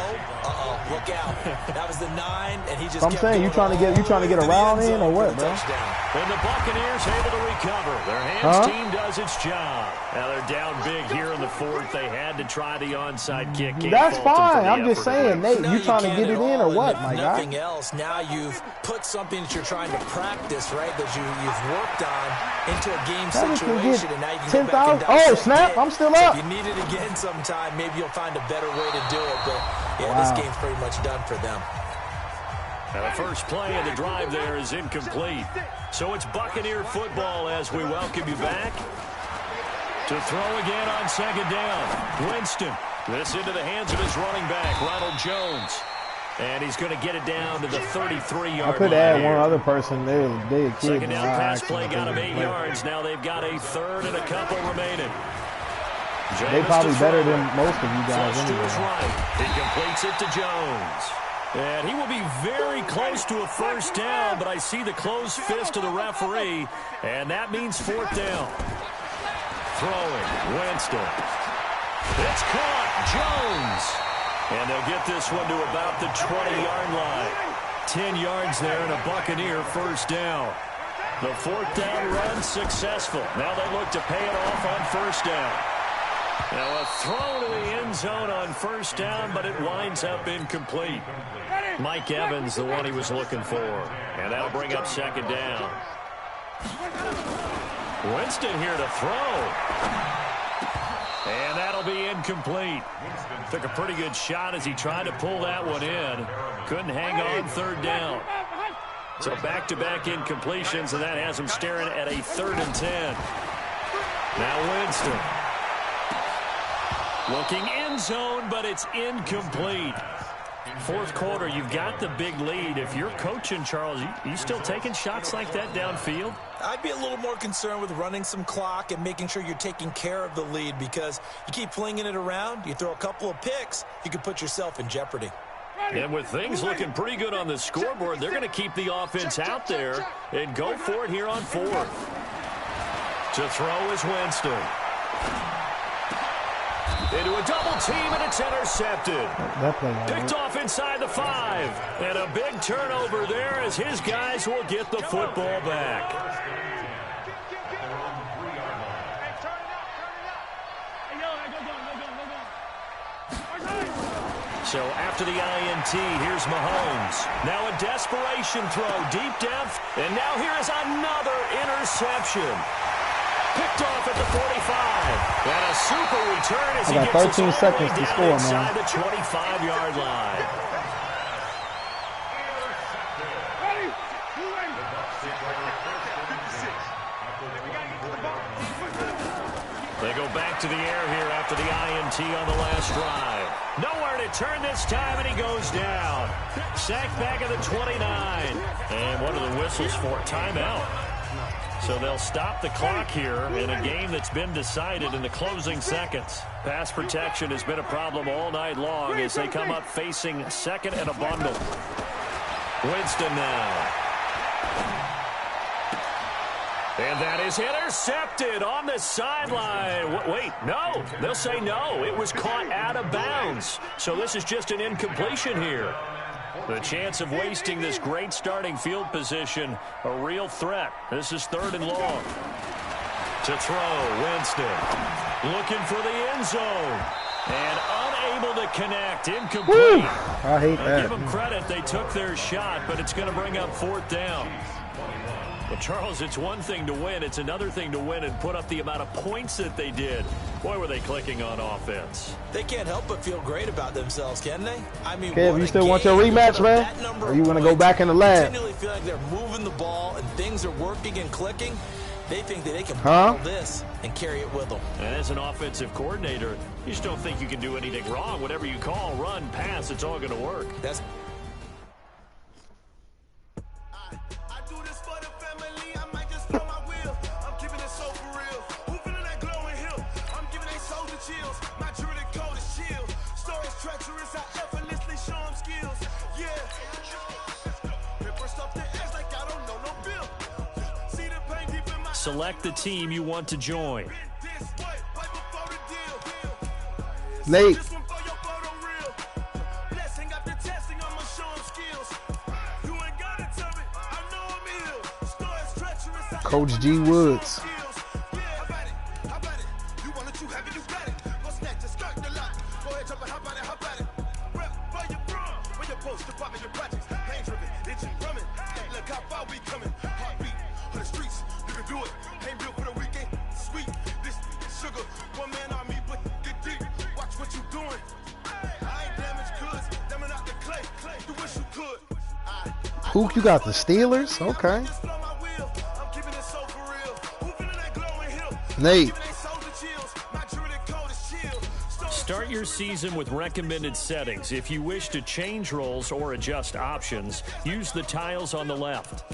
Look out. That was the 9, and he just. I'm saying you trying to get a round in or what, bro? And the Buccaneers able to recover. Their hands team does its job. Now they're down big here in the 4th. They had to try the onside kick. That's fine. I'm just saying, Nate, you trying to get it in or what, my guy? Nothing else. Now you've put something that you're trying to practice, right? That you've worked on into a game situation, and now you can go back and 10,000. Oh, snap! I'm still up. So if you need it again sometime, maybe you'll find a better way to do it. But yeah, this game's pretty much done for them. Now the first play of the drive there is incomplete. So it's Buccaneer football as we welcome you back. To throw again on second down. Winston. This into the hands of his running back, Ronald Jones. And he's going to get it down to the 33-yard line. I could add one other person there. Second down pass play got him 8 yards. Now they've got a third and a couple remaining. They probably better than most of you guys anyway. anyway. Right. He completes it to Jones. And he will be very close to a first down, but I see the closed fist of the referee, and that means fourth down. Throwing, Winston. It's caught, Jones. And they'll get this one to about the 20-yard line. 10 yards there and a Buccaneer first down. The fourth down run successful. Now they look to pay it off on first down. Now a throw to the end zone on first down, but it winds up incomplete. Mike Evans, the one he was looking for. And that'll bring up second down. Winston here to throw. And that'll be incomplete. Took a pretty good shot as he tried to pull that one in. Couldn't hang on third down. So back-to-back incompletions, and that has him staring at a 3rd and 10. Now Winston. Looking end zone, but it's incomplete. Fourth quarter, you've got the big lead. If you're coaching, Charles, you still taking shots like that downfield? I'd be a little more concerned with running some clock and making sure you're taking care of the lead, because you keep flinging it around, you throw a couple of picks, you can put yourself in jeopardy. And with things looking pretty good on the scoreboard, they're going to keep the offense out there and go for it here on fourth. To throw is Winston. Into a double team, and it's intercepted. Picked off inside the 5. And a big turnover there as his guys will get the football back. So after the INT, here's Mahomes. Now a desperation throw deep down. And now here is another interception. Picked off at the 45. And a super return as he gets 13 seconds to score, inside man. the 25-yard line. They go back to the air here after the INT on the last drive. Nowhere to turn this time, and he goes down. Sacked back at the 29. And what are the whistles for? Timeout. So they'll stop the clock here in a game that's been decided in the closing seconds. Pass protection has been a problem all night long as they come up facing second and a bundle. Winston now. And that is intercepted on the sideline. Wait, no. They'll say no. It was caught out of bounds. So this is just an incompletion here. The chance of wasting this great starting field position, a real threat. This is 3rd and long. To throw, Winston. Looking for the end zone. And unable to connect. Incomplete. Woo! I hate that. Give them credit. They took their shot, but it's going to bring up 4th down. Well, Charles, it's one thing to win. It's another thing to win and put up the amount of points that they did. Boy, were they clicking on offense. They can't help but feel great about themselves, can they? I mean, Kev, you still want your rematch, man? Or you want to go back in the lab? Continually feel like they're moving the ball and things are working and clicking. They think that they can bottle this and carry it with them. And as an offensive coordinator, you just don't think you can do anything wrong. Whatever you call, run, pass, it's all going to work. That's Select the team you want to join. Nate. Coach G. Woods. Hook, you got the Steelers? Okay. Nate. Start your season with recommended settings. If you wish to change roles or adjust options, use the tiles on the left.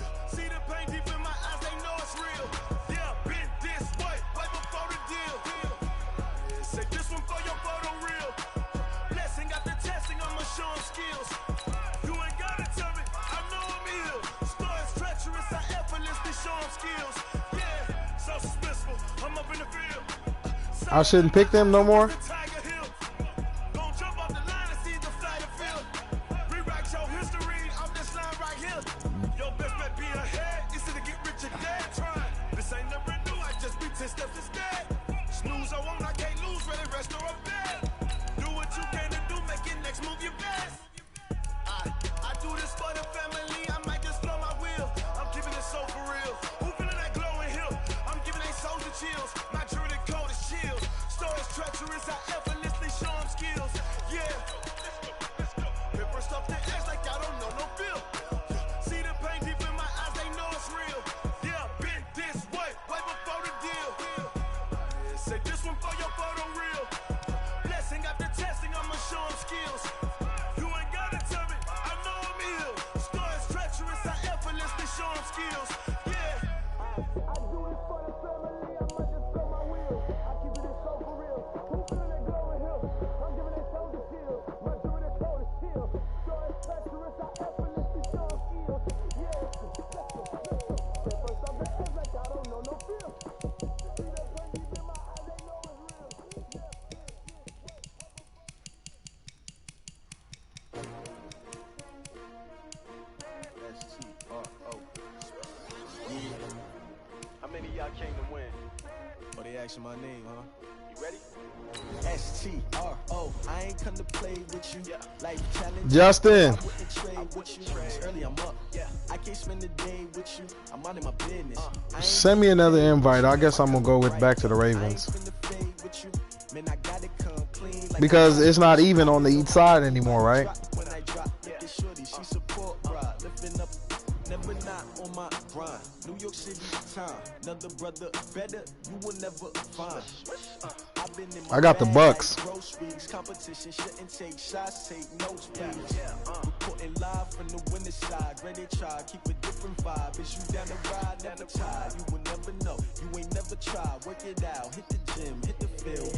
I shouldn't pick them no more. My name, huh? You ready? STRO. I ain't come to play with you. Life challenge. Justin. Early, I'm up. I can't spend the day with you. I'm out of my business. Send me another invite. I guess I'm gonna go with back to the Ravens because it's not even on the east side anymore, right? New York City time. Another brother better, you will never find. I got the Bucks. Competition shouldn't take shots, take notes, please. Reporting live from the winning side. Ready to try, keep a different vibe. Is you down the ride, never tired. You will never know, you ain't never tried. Work it out, hit the gym, hit the field.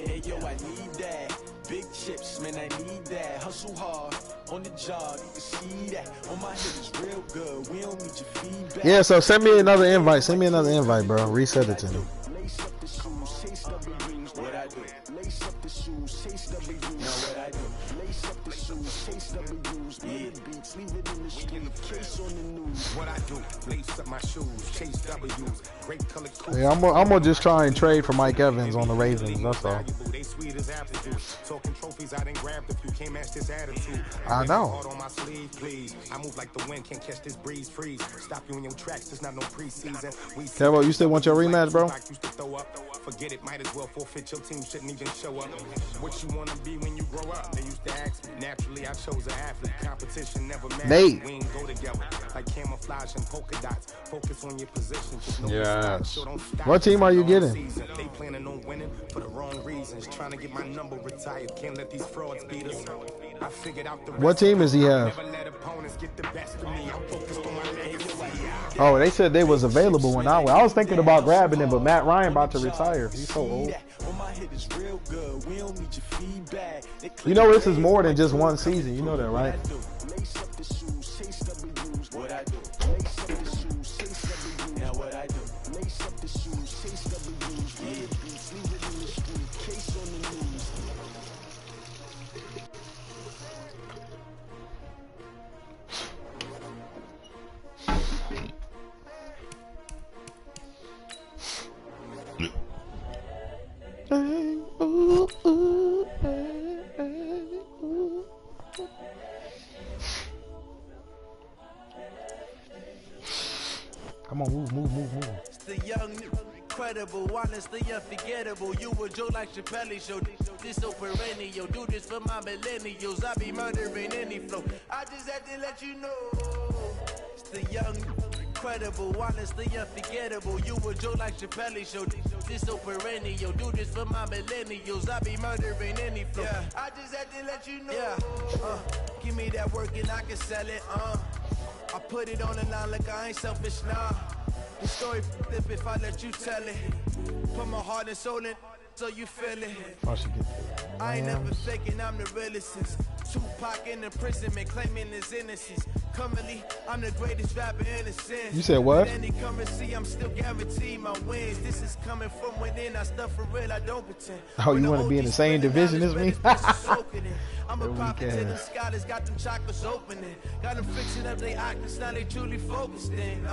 Hey yo, I need that. Big chips, man, I need that. Hustle hard on the job, you can see that. On my head is real good. We don't need your feedback. Yeah, so send me another invite. Send me another invite, bro. Reset it to me. Lace up the shoes, chase W's. What I do? Lace up the shoes, chase W's. Now what I do? Lace up the shoes, chase W's. Yeah, beats, leave it in the street. Case on the news. What I do? Lace up my shoes, chase W's. Great color. Yeah, I'm gonna just try and trade for Mike Evans on the Ravens. That's all. They sweet as apple juice. Talking trophies, I didn't grab the few. Can't match this attitude. I know. On my sleeve, please. I move like the wind, can't catch this breeze. Freeze. Stop you in your tracks. There's not no preseason. Kevo, you still want your rematch, bro? Forget it, might as well forfeit. Your team shouldn't even show up. What you wanna be when you grow up? They used to ask me. Naturally, I chose an athlete. Competition never mattered. Nate. We ain't go together like camouflage and polka dots. Focus on your position. Yes. What team are you getting? They planning on winning for the wrong reasons. Trying to get my number retired. Can't let these frauds beat us. I figured out the What team does he have? never let opponents get the best of me. I'm focused on my legacy. Oh, they said they was available when I went. I was thinking about grabbing him, but Matt Ryan about to retire. He's so old. You know this is more than just one season. You know that, right? Come on, move. It's the young, incredible, honestly unforgettable. You a joke like Chappelle show. This so perennial. Do this for my millennials. I be murdering any flow. I just had to let you know. It's the young, incredible, honestly unforgettable. You a joke like Chappelle show. This so perennial. Do this for my millennials. I be murdering any flow. Yeah. I just had to let you know. Yeah. Give me that work and I can sell it. I put it on the line like I ain't selfish, nah. The story flip if I let you tell it. Put my heart and soul in so you feel it. I should get I ain't never faking, I'm the realest since Tupac in imprisonment, claiming his innocence. Currently, I'm the greatest rapper in a sense. You said what? Any currency, I'm still guaranteed my wins. This is coming from within, I stuff for real, I don't pretend. Oh, you want to be in the same division as me? I'm a prophet to them scholars, got them chakras opening. Got them fixing up their octaves, now they truly focused in.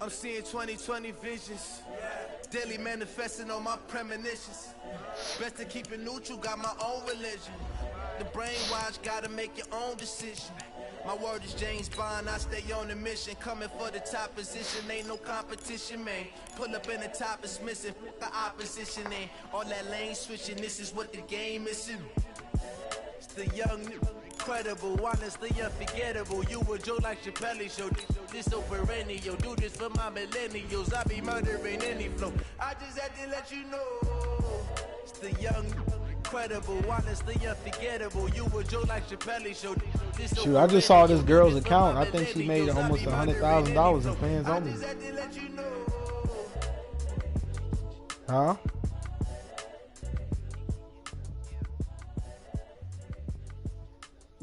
I'm seeing 2020 visions. Daily manifesting on my premonitions. Best to keep it neutral, got my own religion. The brainwash, gotta make your own decision. My word is James Bond, I stay on a mission. Coming for the top position, ain't no competition, man. Pull up in the top is missing, the opposition ain't. All that lane switching, this is what the game is. It's the young, incredible, honestly unforgettable. You a Joe like Chappelle show, this so perennial. Do this for my millennials, I be murdering any flow. I just had to let you know. It's the young, incredible, honestly unforgettable. You a Joe like Chappelle show. Shoot, I just saw this girl's account. I think she made almost $100,000 in fans only. Huh?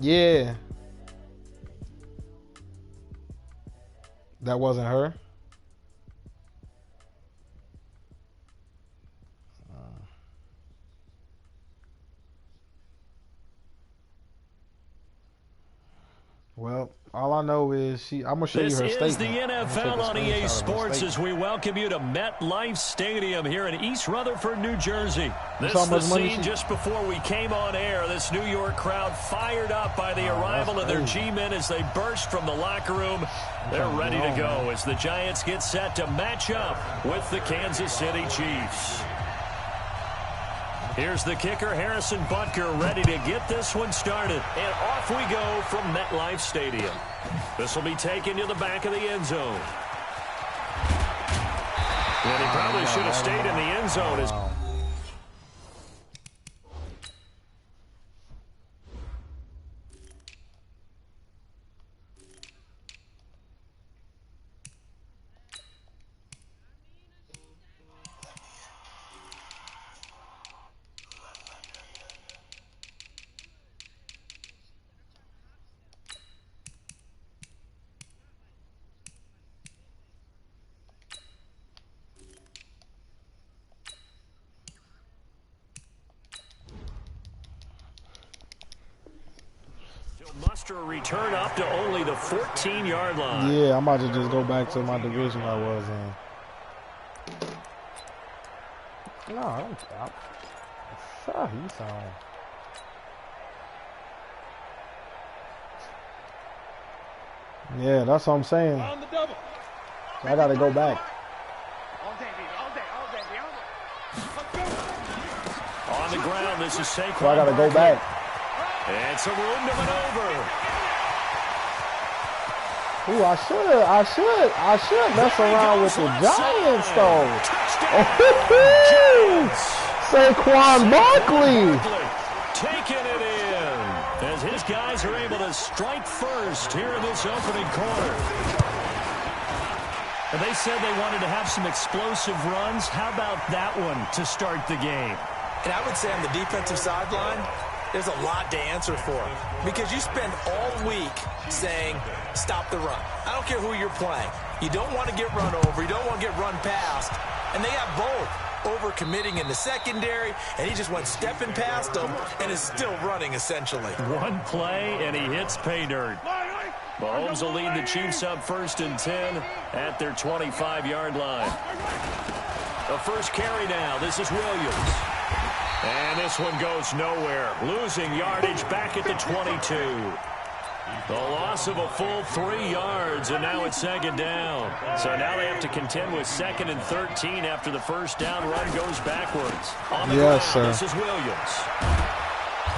Yeah. That wasn't her. Well, all I know is I'm going to show you her statement. This is the NFL on EA Sports as we welcome you to MetLife Stadium here in East Rutherford, New Jersey. This is the scene just before we came on air. This New York crowd fired up by the arrival of their G-men as they burst from the locker room. They're ready to go as the Giants get set to match up with the Kansas City Chiefs. Here's the kicker, Harrison Butker, ready to get this one started. And off we go from MetLife Stadium. This will be taken to the back of the end zone. And he probably should have stayed in the end zone. Muster a return up to only the 14-yard line. Yeah, I'm about to just go back to my division I was in. No, don't stop. Shut you sound. Yeah, that's what I'm saying. On the double. So I got to go back. On the ground, this is Saquon. So I got to go back. And some room to maneuver. Ooh, I should mess around with the Giants, though. Saquon Barkley. Taking it in as his guys are able to strike first here in this opening quarter. And they said they wanted to have some explosive runs. How about that one to start the game? And I would say on the defensive sideline, there's a lot to answer for because you spend all week saying, stop the run. I don't care who you're playing. You don't want to get run over. You don't want to get run past. And they got both. Over-committing in the secondary, and he just went stepping past them and is still running, essentially. One play, and he hits pay dirt. Mahomes will lead the Chiefs up 1st and 10 at their 25-yard line. The first carry now. This is Williams. And this one goes nowhere. Losing yardage back at the 22. The loss of a full 3 yards, and now it's 2nd down. So now they have to contend with 2nd and 13 after the first down run goes backwards. On the ground, this is Williams.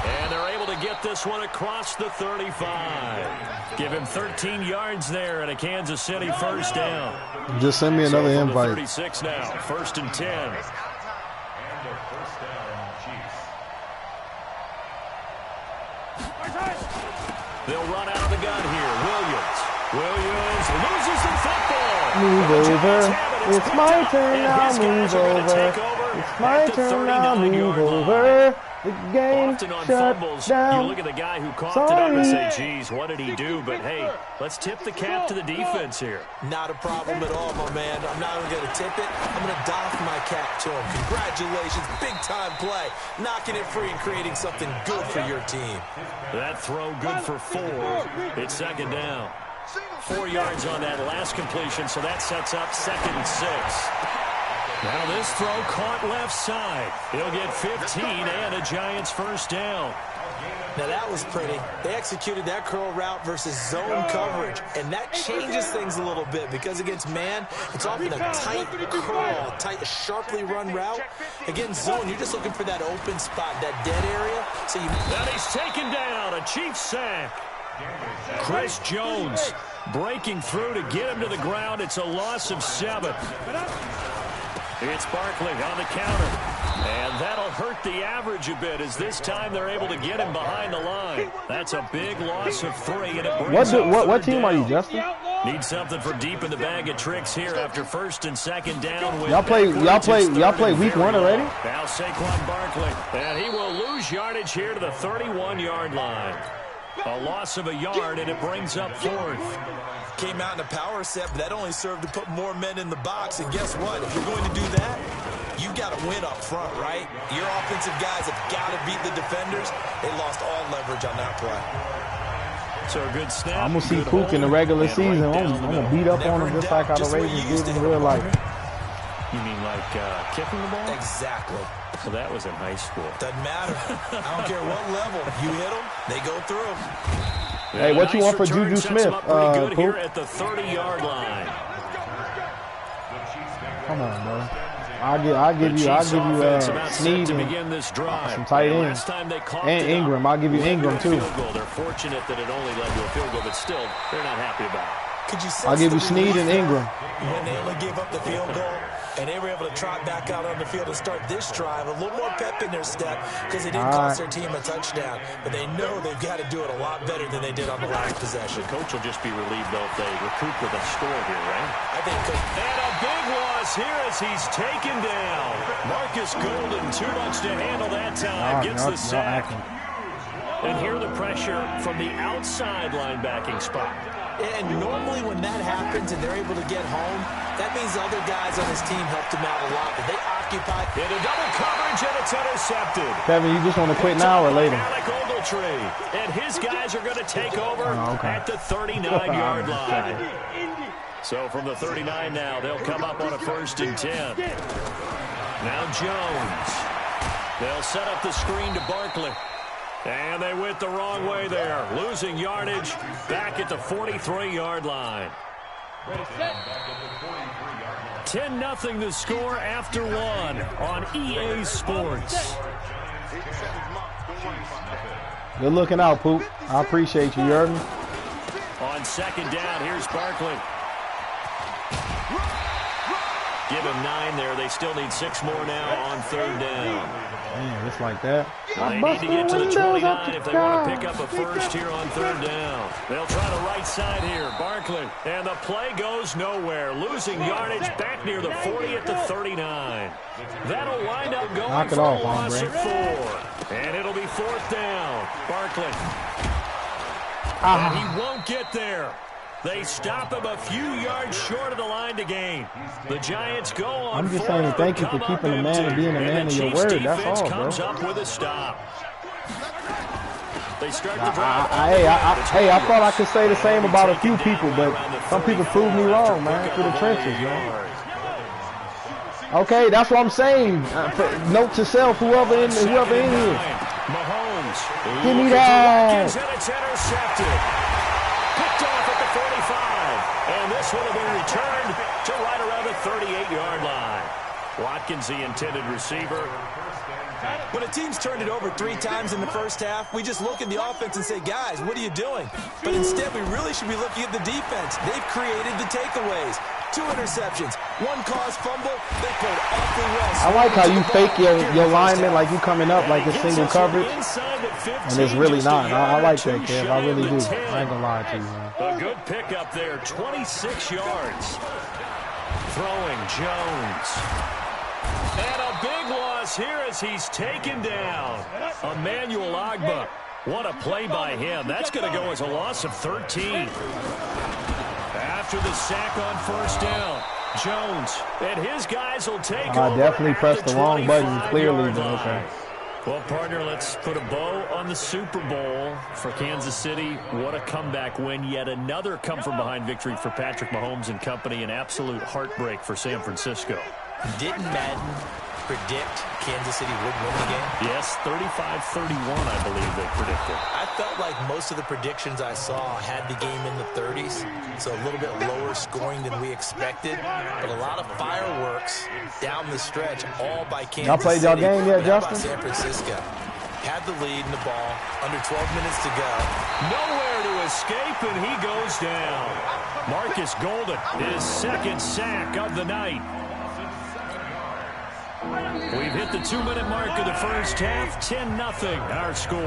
And they're able to get this one across the 35. Give him 13 yards there and a Kansas City first down. Just send me another invite. 36 now, 1st and 10. They'll run out of the gun here. Williams loses the football. Move over. It's my turn now. Move over. It's my at the turn now, move 39-yard line. over. The game Often on shut fumbles, down. you look at the guy who coughed it up and say, geez, what did he do? But, hey, let's tip the cap to the defense here. Not a problem at all, my man. I'm not even going to tip it. I'm going to doff my cap to him. Congratulations. Big-time play. Knocking it free and creating something good for your team. That throw good for 4. It's second down. 4 yards on that last completion, so that sets up 2nd and 6. Now this throw caught left side. He'll get 15 and a Giants first down. Now that was pretty. They executed that curl route versus zone coverage, and that changes things a little bit because against man, it's often a tight curl, tight, sharply run route. Against zone, you're just looking for that open spot, that dead area. So you. And he's taken down, a Chiefs sack. Chris Jones breaking through to get him to the ground. It's a loss of 7. It's Barkley on the counter. And that'll hurt the average a bit as this time they're able to get him behind the line. That's a big loss of 3, and it brings what team are you, Justin? Need something from deep in the bag of tricks here after 1st and 2nd down. Y'all play week 1 already? Now Saquon Barkley, and he will lose yardage here to the 31-yard line. A loss of a yard, and it brings up 4th. Came out in a power set, but that only served to put more men in the box. And guess what? If you're going to do that, you've got to win up front, right? Your offensive guys have got to beat the defenders. They lost all leverage on that play. So a good snap. I'm going to see Cook in the regular season. I'm going to beat up on him just like how the Ravens did in real life. You mean like kicking the ball? Exactly. So that was in high school. Doesn't matter. I don't care what level. You hit them, they go through. Hey, what you want for Juju Smith? Good here at the 30-yard line. Come on, bro. I'll give you Snead and some tight ends. And Ingram. I'll give you Ingram too. They're fortunate that it only led to a field goal, but still, they're not happy about it. I'll give you Snead and Ingram. When they only gave up the field goal, and they were able to trot back out on the field and start this drive, a little more pep in their step because they didn't cost their team a touchdown. But they know they've got to do it a lot better than they did on the last possession. Coach will just be relieved, though, if they recoup with a score here, right? I think. And a big loss here as he's taken down. Marcus Golden, too much to handle that time, gets the sack. And here the pressure from the outside linebacking spot. And normally when that happens and they're able to get home, that means the other guys on his team helped him out a lot. But they occupy. In a double coverage, and it's intercepted. Kevin, you just want to quit now or later? And his guys are going to take over at the 39-yard line. So from the 39 now, they'll come up on a 1st and 10. Now Jones. They'll set up the screen to Barkley. And they went the wrong way there. Losing yardage back at the 43-yard line. 10-0 the score after 1 on EA Sports. Good looking out, Poop. I appreciate you, Jurgen. On 2nd down, here's Barkley. Give him 9 there. They still need 6 more now on 3rd down. Man, just like that. They need to get to the 29 if they want to pick up a first here on 3rd down. They'll try the right side here. Barkley. And the play goes nowhere. Losing yardage back near the 40 at the 39. That'll wind up going for a loss of 4. And it'll be 4th down. Barkley. And he won't get there. They stop him a few yards short of the line to gain. The Giants go on. I'm just saying thank you for keeping a man and being a man of your word. That's all, bro. Comes up with a stop. They start the drive. Hey, I thought I could say the same about a few people, but some people proved me wrong, man, through the trenches, man. Okay, that's what I'm saying. Note to self, whoever in here. Mahomes. Give me that. And it's intercepted. Picked off at the 45. And this one will be returned to right around the 38-yard line. Watkins, the intended receiver. When a team's turned it over 3 times in the first half, we just look at the offense and say, guys, what are you doing? But instead, we really should be looking at the defense. They've created the takeaways. 2 interceptions, 1 caused fumble. They played awfully well. I like how you fake your lineman like you coming up like it's single coverage, and it's really not. I like that, Kev. I really do. I ain't gonna lie to you, man. A good pickup there, 26 yards. Throwing Jones. And a big loss here as he's taken down. Emmanuel Agba. What a play by him. That's going to go as a loss of 13. After the sack on first down, Jones and his guys will take over. I definitely pressed the wrong button, clearly. Okay. Well, partner, let's put a bow on the Super Bowl for Kansas City. What a comeback win. Yet another come-from-behind victory for Patrick Mahomes and company. An absolute heartbreak for San Francisco. Didn't Madden predict Kansas City would win the game? Yes, 35-31, I believe they predicted. I felt like most of the predictions I saw had the game in the 30s, so a little bit lower scoring than we expected, but a lot of fireworks down the stretch, all by Kansas City. Y'all played y'all game yet, Justin? San Francisco had the lead in the ball, under 12 minutes to go. Nowhere to escape, and he goes down. Marcus Golden, his second sack of the night. We've hit the 2-minute mark of the first half. 10-0 our score.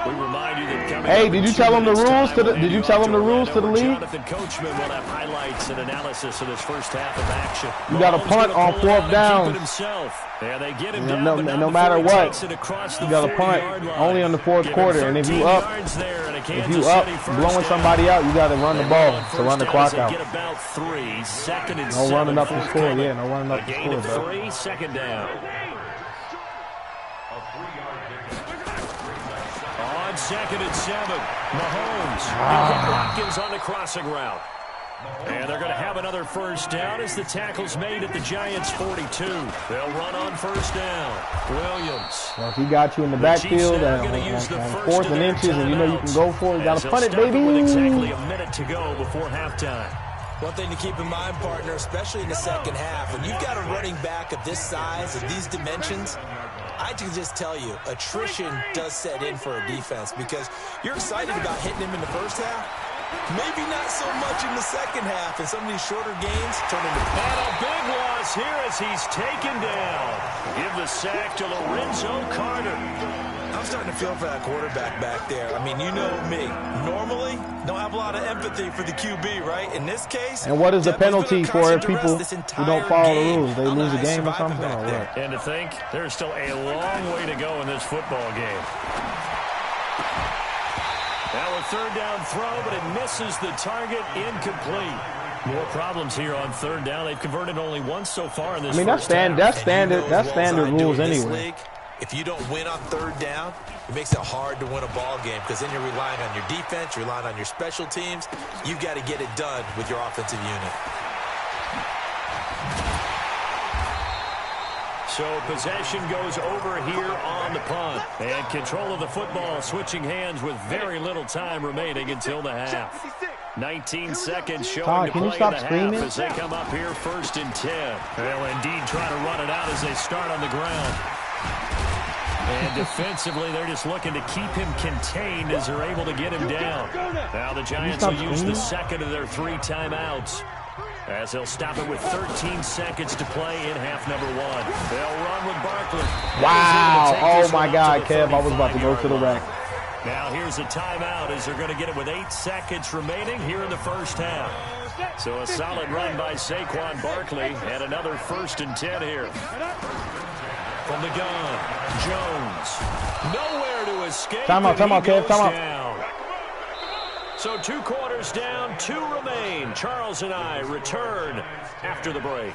We remind you that coming Hey, did you tell them the rules to the? Did you tell them the rules to the league? Jonathan Coachman will have highlights and analysis of this first half of action. You got to punt on 4th down. Yeah, they get him And down, no matter what, you got to punt only on the 4th quarter. And if you up blowing somebody out, you got to run the ball to run the clock out. Get about 3, second and No 7. running up the score. Yeah, no running up the Gain of score, bro. 3, second down. On second and 7, Mahomes. Watkins on the crossing route. And they're going to have another first down as the tackle's made at the Giants' 42. They'll run on first down. Williams. Well, if he got you in the backfield on 4th and inches and you know you can go for it, you got to punt it, baby. With exactly a minute to go before halftime. One thing to keep in mind, partner, especially in the second half, when you've got a running back of this size, of these dimensions, I can just tell you, attrition does set in for a defense because you're excited about hitting him in the first half. Maybe not so much in the second half, and some of these shorter games turn into... And a big loss here as he's taken down. Give the sack to Lorenzo Carter. I'm starting to feel for that quarterback back there. I mean, you know me. Normally, don't have a lot of empathy for the QB, right? In this case... And what is the penalty for people who don't follow the rules? They lose a game or something? Or what? And to think, there's still a long way to go in this football game. Now a third down throw, but it misses the target, incomplete. More problems here on third down. They've converted only once so far in this first half. That's standard rules anyway. If you don't win on third down, it makes it hard to win a ball game because then you're relying on your defense, you're relying on your special teams. You've got to get it done with your offensive unit. So possession goes over here on the punt. And control of the football switching hands with very little time remaining until the half. 19 seconds showing to play in the half as they come up here 1st and 10. They'll indeed try to run it out as they start on the ground. And defensively, they're just looking to keep him contained as they're able to get him down. Now the Giants will use the second of their 3 timeouts, as they'll stop it with 13 seconds to play in half number 1. They'll run with Barkley. Wow. Oh, my God, Kev. I was about to go to the rack. Now here's a timeout as they're going to get it with 8 seconds remaining here in the first half. So a solid run by Saquon Barkley and another 1st and 10 here. From the gun, Jones. Nowhere to escape. Timeout, Kev. Timeout. So 2 quarters down, 2 remain. Charles and I return after the break.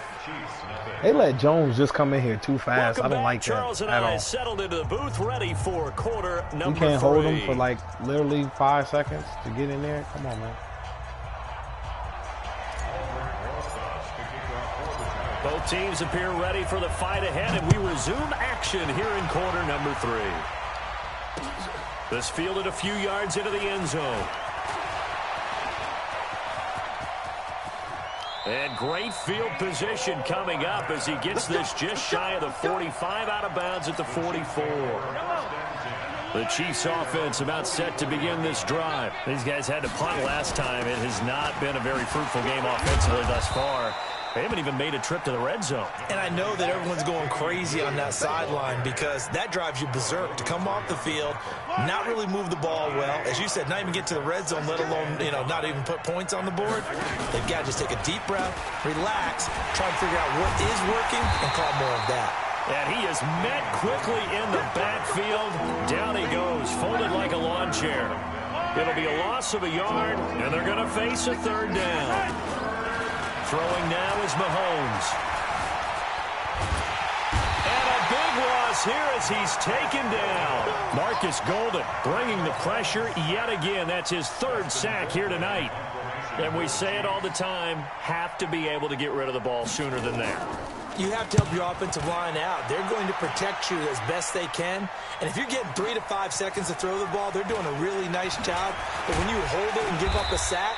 They let Jones just come in here too fast. I don't like that Charles and at I all. settled into the booth ready for quarter number 3. You can't hold him for like literally 5 seconds to get in there. Come on, man. Both teams appear ready for the fight ahead, and we resume action here in quarter number 3. This fielded a few yards into the end zone. And great field position coming up as he gets this just shy of the 45, out of bounds at the 44. The Chiefs offense about set to begin this drive. These guys had to punt last time. It has not been a very fruitful game offensively thus far. They haven't even made a trip to the red zone. And I know that everyone's going crazy on that sideline because that drives you berserk to come off the field, not really move the ball well. As you said, not even get to the red zone, let alone, not even put points on the board. They've got to just take a deep breath, relax, try to figure out what is working, and call more of that. And he is met quickly in the backfield. Down he goes, folded like a lawn chair. It'll be a loss of a yard, and they're going to face a third down. Throwing now is Mahomes. And a big loss here as he's taken down. Marcus Golden bringing the pressure yet again. That's his third sack here tonight. And we say it all the time, have to be able to get rid of the ball sooner than that. You have to help your offensive line out. They're going to protect you as best they can. And if you're getting 3 to 5 seconds to throw the ball, they're doing a really nice job. But when you hold it and give up a sack,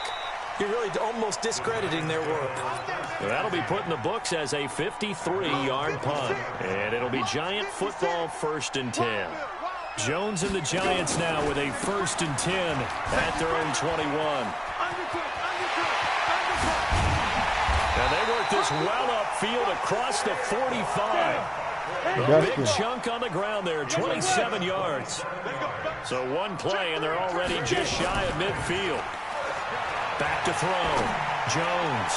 you're really almost discrediting their work. Well, that'll be put in the books as a 53-yard punt. And it'll be Giant football 1st and 10. Jones and the Giants now with a 1st and 10 at their own 21. And they work this well upfield across the 45. A big chunk on the ground there, 27 yards. So one play, and they're already just shy of midfield. Back to throw. Jones.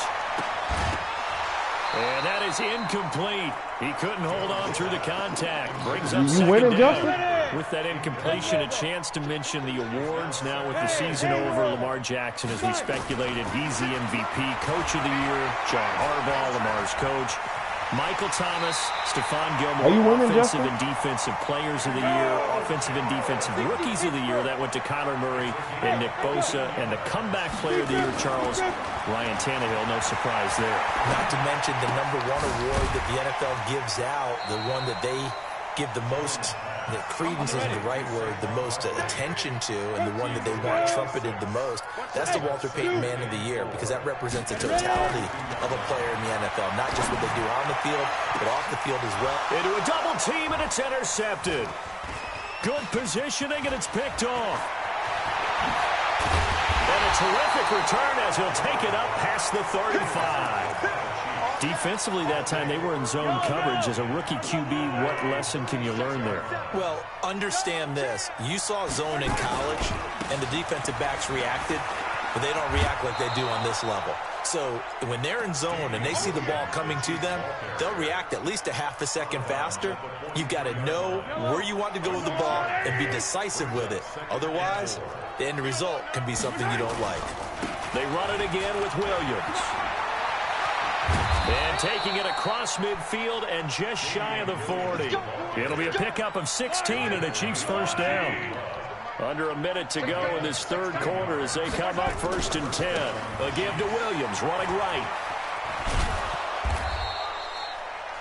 And that is incomplete. He couldn't hold on through the contact. Brings up second down. With that incompletion, a chance to mention the awards now with the season over. Lamar Jackson, as we speculated, he's the MVP. Coach of the Year, John Harbaugh, Lamar's coach. Michael Thomas, Stephon Gilmore, Offensive and Defensive Players of the Year, Offensive and Defensive Rookies of the Year. That went to Kyler Murray and Nick Bosa. And the Comeback Player of the Year, Charles, Ryan Tannehill. No surprise there. Not to mention the #1 award that the NFL gives out, the one that they give the most, the credence isn't the right word, the most attention to, and the one that they want trumpeted the most. That's the Walter Payton Man of the Year, because that represents the totality of a player in the NFL, not just what they do on the field, but off the field as well. Into a double team, and it's intercepted. Good positioning, and it's picked off. And a terrific return as he'll take it up past the 35. Defensively that time, they were in zone coverage. As a rookie QB, what lesson can you learn there? Well, understand this. You saw zone in college, and the defensive backs reacted, but they don't react like they do on this level. So when they're in zone and they see the ball coming to them, they'll react at least a half a second faster. You've got to know where you want to go with the ball and be decisive with it. Otherwise, the end result can be something you don't like. They run it again with Williams. And taking it across midfield and just shy of the 40. It'll be a pickup of 16 and a Chiefs 1st down. Under a minute to go in this third quarter as they come up 1st and 10. A give to Williams, running right.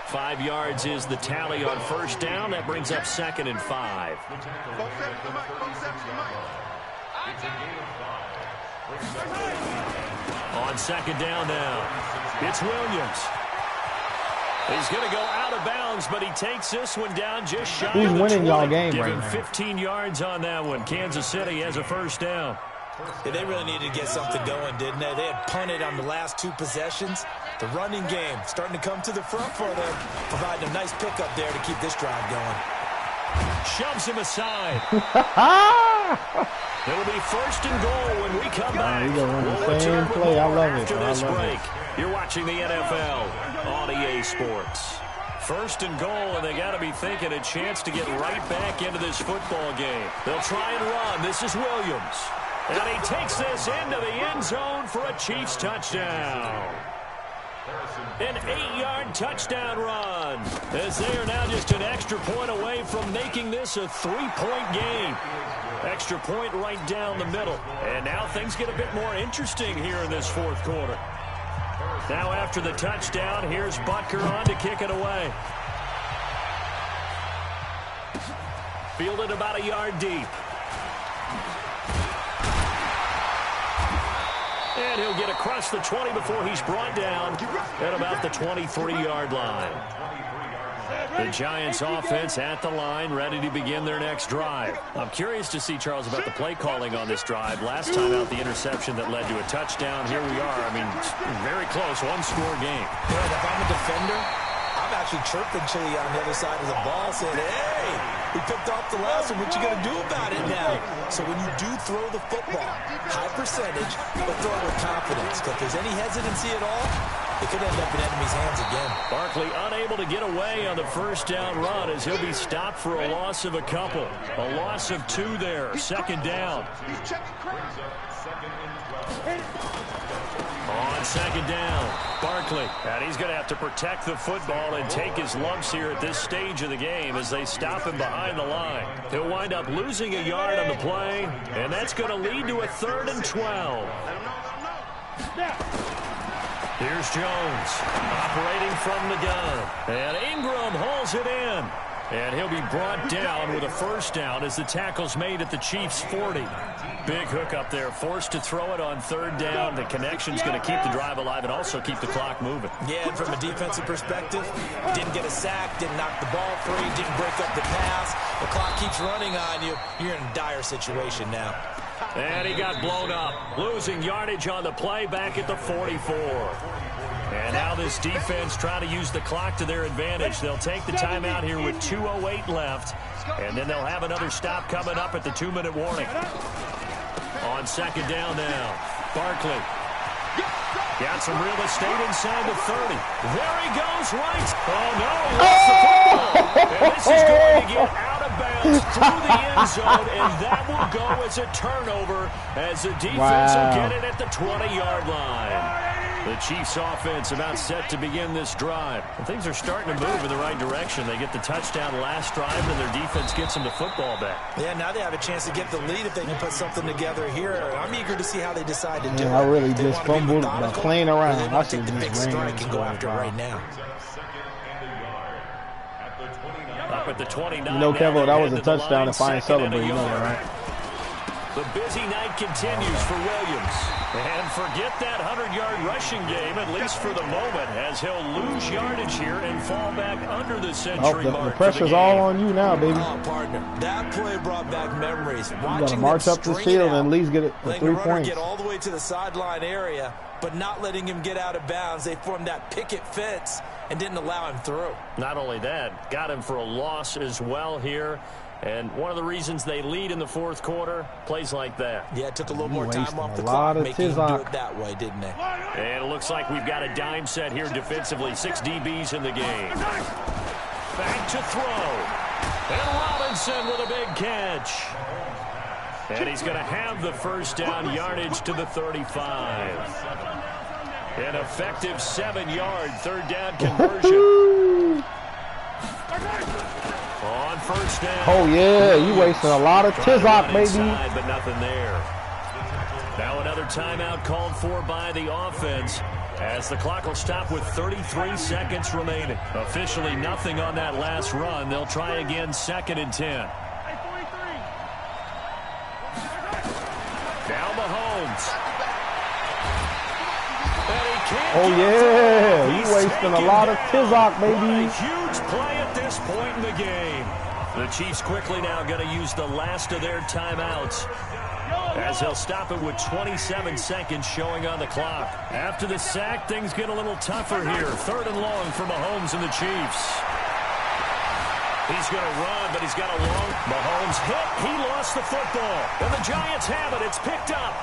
5 yards is the tally on 1st down. That brings up 2nd and 5. On 2nd down now. It's Williams. He's going to go out of bounds, but he takes this one down just shy of the 20. Who's winning y'all game Give right him now? 15 yards on that one. Kansas City has a 1st down. Yeah, they really needed to get something going, didn't they? They had punted on the last 2 possessions. The running game starting to come to the front for them, providing a nice pickup there to keep this drive going. Shoves him aside. It'll be 1st and goal when we come back. He's gonna run the We'll same return with play. I more love it. after I this love break. it. You're watching the NFL on EA Sports. 1st and goal, and they got to be thinking a chance to get right back into this football game. They'll try and run. This is Williams. And he takes this into the end zone for a Chiefs touchdown. An 8-yard touchdown run, as they are now just an extra point away from making this a 3-point game. Extra point right down the middle. And now things get a bit more interesting here in this 4th quarter. Now after the touchdown, here's Butker on to kick it away. Fielded about a yard deep. And he'll get across the 20 before he's brought down at about the 23-yard line. The Giants offense at the line, ready to begin their next drive. I'm curious to see, Charles, about the play calling on this drive. Last time out, the interception that led to a touchdown. Here we are. I mean, very close, one-score game. But if I'm a defender, I'm actually chirping Chili on the other side of the ball saying, hey, we picked off the last one. What you going to do about it now? So when you do throw the football, high percentage, but throw it with confidence. Because if there's any hesitancy at all, it could end up in enemy's hands again. Barkley unable to get away on the first down run as he'll be stopped for a loss of a couple. A loss of 2 there. Second down. On second down, Barkley. And he's going to have to protect the football and take his lumps here at this stage of the game as they stop him behind the line. He'll wind up losing a yard on the play, and that's going to lead to a 3rd and 12. Here's Jones, operating from the gun. And Ingram hauls it in. And he'll be brought down with a first down as the tackle's made at the Chiefs' 40. Big hook up there, forced to throw it on 3rd down. The connection's going to keep the drive alive and also keep the clock moving. Yeah, and from a defensive perspective, didn't get a sack, didn't knock the ball free, didn't break up the pass. The clock keeps running on you. You're in a dire situation now. And he got blown up, losing yardage on the play back at the 44. And now this defense trying to use the clock to their advantage. They'll take the timeout here with 2:08 left, and then they'll have another stop coming up at the 2-minute warning. On second down now, Barkley. Got some real estate inside the 30. There he goes, right. Oh, no, he lost the football. And this is going to get out of bounds through the end zone, and that will go as a turnover as the defense will get it at the 20-yard line. The Chiefs offense about set to begin this drive. And things are starting to move in the right direction. They get the touchdown last drive, and their defense gets them the football back. Yeah, now they have a chance to get the lead if they can put something together here. I'm eager to see how they decide to do it. I really just fumbled by playing around. I should take the big strike and go after it right now. Up at the 29. You know, Kevo, that was a touchdown if I ain't celebrate. You know that, right? The busy night continues for Williams. And forget that 100-yard rushing game, at least for the moment, as he'll lose yardage here and fall back under the century mark. The pressure's all on you now, baby. Oh, partner, that play brought back memories. You got to march up the field and at least get it for 3 points. Get all the way to the sideline area, but not letting him get out of bounds. They formed that picket fence and didn't allow him through. Not only that, got him for a loss as well here. And one of the reasons they lead in the 4th quarter, plays like that. Yeah, it took a little more time off the clock, making him do it that way, didn't they? And it looks like we've got a dime set here defensively. 6 DBs in the game. Back to throw. And Robinson with a big catch. And he's going to have the first down yardage to the 35. An effective 7-yard 3rd down conversion. On first down. Oh, yeah, you wasting a lot of Tizok, baby. Inside, but nothing there. Now another timeout called for by the offense as the clock will stop with 33 seconds remaining. Officially nothing on that last run. They'll try again 2nd and 10. Now Mahomes. Oh, yeah, you wasting a lot of Tizok, baby. What a huge play at this point in the game. The Chiefs quickly now going to use the last of their timeouts as they'll stop it with 27 seconds showing on the clock. After the sack, things get a little tougher here. 3rd and long for Mahomes and the Chiefs. He's going to run, but he's got a long... Mahomes hit. He lost the football. And the Giants have it. It's picked up.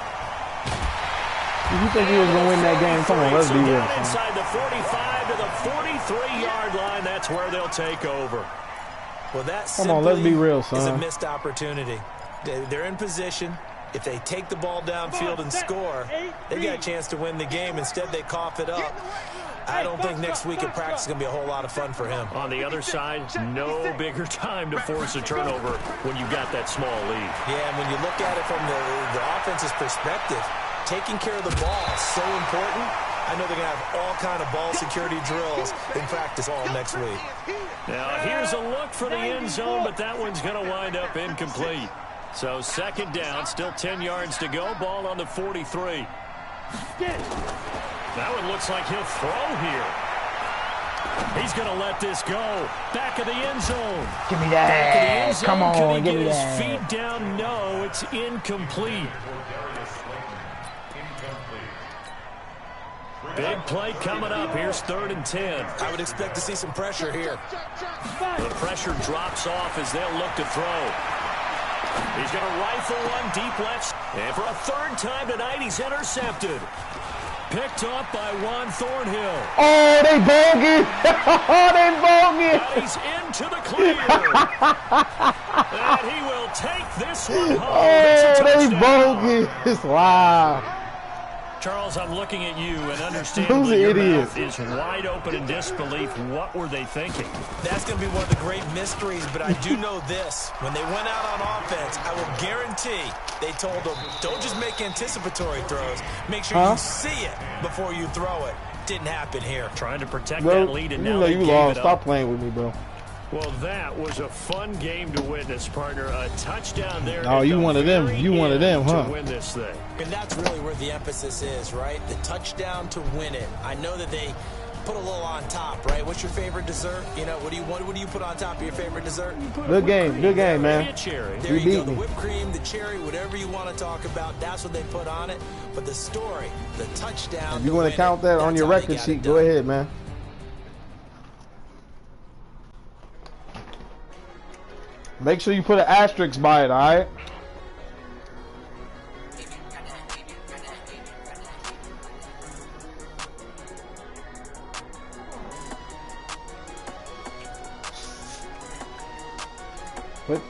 You think he was going to win that game? Come on, let's be real. Inside the 45 to the 43-yard line. That's where they'll take over. Well, that Come on, let's be real, son. is a missed opportunity. They're in position. If they take the ball downfield and score, they've got a chance to win the game. Instead, they cough it up. I don't think next week at practice is going to be a whole lot of fun for him. On the other side, no bigger time to force a turnover when you've got that small lead. Yeah, and when you look at it from the offense's perspective, taking care of the ball is so important. I know they're going to have all kind of ball security drills in practice all next week. Now, here's a look for the end zone, but that one's going to wind up incomplete. So 2nd down, still 10 yards to go. Ball on the 43. That one looks like he'll throw here. He's going to let this go. Back of the end zone. Give me Back of the end that. zone. Come Can on, he give get me his that. feet down? No, it's incomplete. Big play coming up. Here's 3rd and 10. I would expect to see some pressure here. The pressure drops off as they'll look to throw. He's going to rifle one deep left. And for a 3rd time tonight, he's intercepted. Picked up by Juan Thornhill. Oh, they bogey. Oh, they bogey. And he's into the clear. And he will take this one home. Oh, they bogey. It's wow. Charles, I'm looking at you and understanding Who's that the your idiot? mouth is wide open in disbelief. What were they thinking? That's going to be one of the great mysteries, but I do know this. When they went out on offense, I will guarantee they told them, don't just make anticipatory throws. Make sure you see it before you throw it. Didn't happen here. Trying to protect Bro, that lead, and you now know they you gave lost. it Stop up. playing with me, bro. Well, that was a fun game to witness, partner. A touchdown there. Oh, at you the one of them. very You one of them, end huh? To win this thing. And that's really where the emphasis is, right? The touchdown to win it. I know that they put a little on top, right? What's your favorite dessert? You know, what do you put on top of your favorite dessert? Good game, man. Maybe a cherry. There You you go. beat The me. whipped cream, the cherry, whatever you want to talk about, that's what they put on it. But the story, the touchdown. If you want to count that on your record sheet, go ahead, man. Make sure you put an asterisk by it, all right?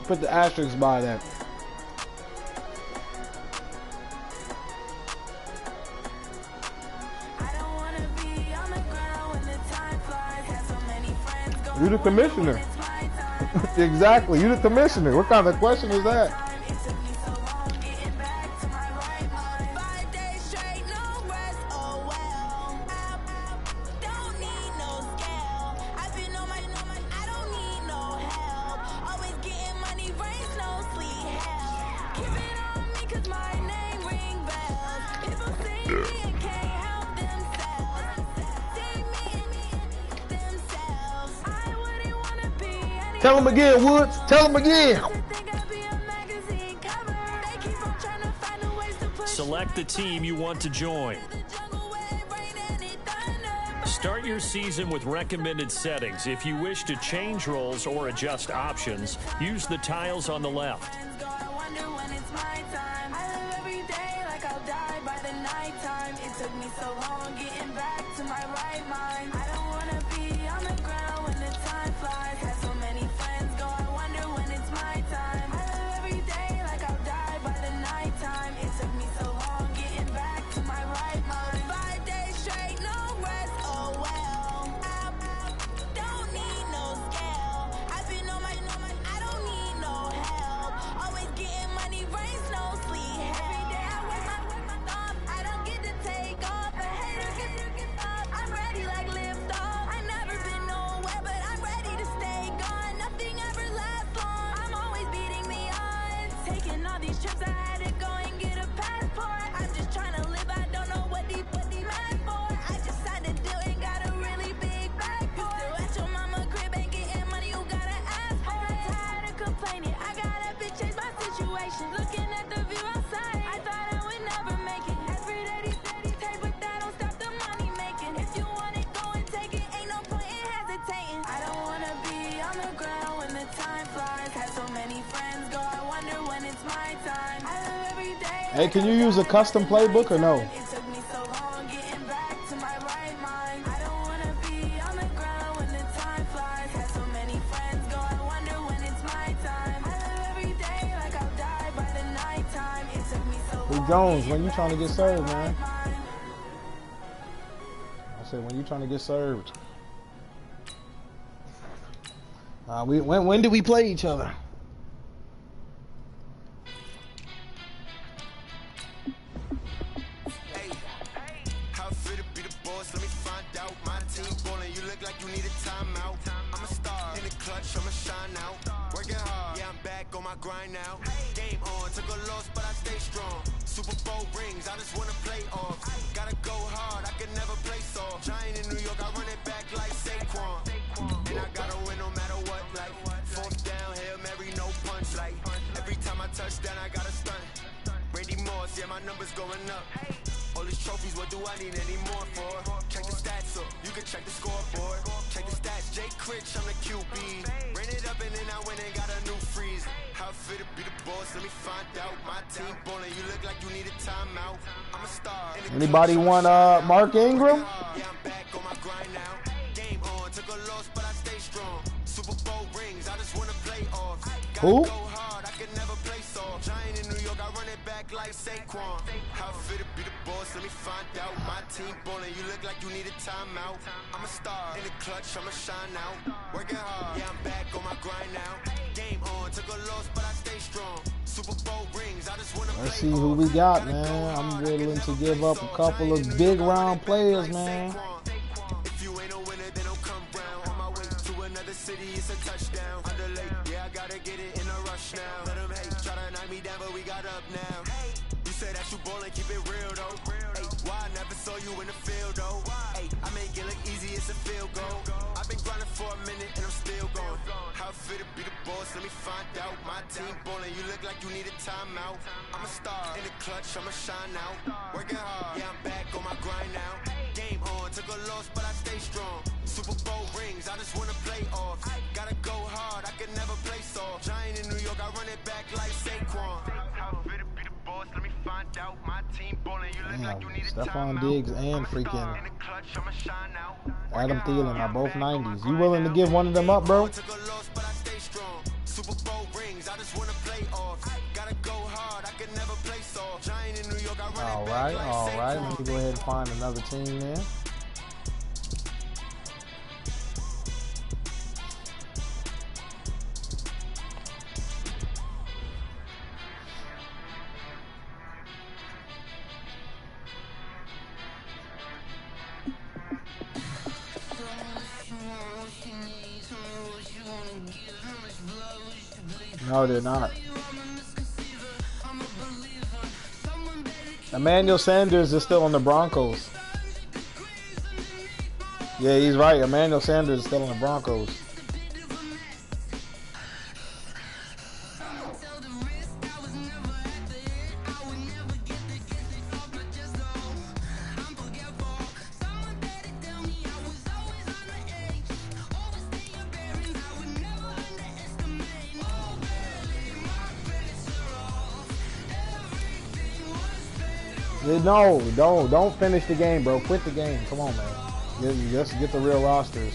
Put the asterisk by that. You the commissioner. Exactly, you the commissioner. What kind of question is that? Tell him again, Woods. Tell him again. Select the team you want to join. Start your season with recommended settings. If you wish to change roles or adjust options, use the tiles on the left. Hey, can you use a custom playbook or no? Hey, Jones, when you trying to get served, man? I said, when you trying to get served? When did we play each other? Super Bowl rings, I just wanna play off. Gotta go hard, I can never play soft. Giant in New York, I run it back like Saquon. And I gotta win no matter what, like fourth down, Hail Mary, no punch, like every time I touch down, I gotta stunt. Brady Moss, yeah, my numbers going up. All these trophies, what do I need any more for? Check the stats up, you can check the scoreboard. Check the stats, Jay Critch, I'm the QB. Ran it up and then I went and got a new freeze. How fit to be the boss, let me find out. My team ballin', you look like you need a timeout. I'm a star. Anybody want Mark Ingram? Yeah, I'm back on my grind now. Game on, took a loss, but I stay strong. Super Bowl rings, I just wanna play off. Who? Go hard, I can never play soft. Giant in New York, I run it back like Saquon. How fit to be the boss, let me find out. My team ballin', you look like you need a timeout. I'm a star, in the clutch, I'ma shine out. Working hard, yeah, I'm back on my grind now. Game on, took a loss, but I stay strong. Super Bowl rings, I just wanna Let's play see who off. we got, man. I'm willing to give up a couple of big round players, man. If you ain't a winner, then don't come round. On my way to another city, it's a touchdown. Underlay, yeah, I gotta get it in a rush now. Let them hate, try to knock me down, but we got up now. You say that you ballin', keep it real though. Hey, why I never saw you in the field though? Hey, I make it look easy, it's a field goal. I've been grinding for a minute and I'm still going. How fit to be the boss, let me find out. My team ballin', you look like you need a timeout. I'm a star, in the clutch, I'ma shine out. Working hard, yeah, I'm back on my grind now. Game on, took a loss, but I stay strong. Super Bowl rings, I just wanna play off. Gotta go hard, I can never play soft. Giant in New York, I run it back like Saquon. How fit to be the boss, let me find out. My team ballin', you look like you need a Stephon timeout. Diggs and freaking In the clutch, I'ma shine out. Adam Thielen are both 90s. You willing to give one of them up, bro? Took a loss, but I stay strong. Super Bowl rings, I just wanna play off. Gotta go hard, I can never play soft. Giant in New York, I run it back like All right. Saquon. Let me go ahead and find another team there. No, they're not. Emmanuel Sanders is still on the Broncos. Yeah, he's right. Emmanuel Sanders is still on the Broncos. No, don't finish the game, bro. Quit the game. Come on, man. Just get the real rosters.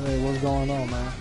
Hey, what's going on, man?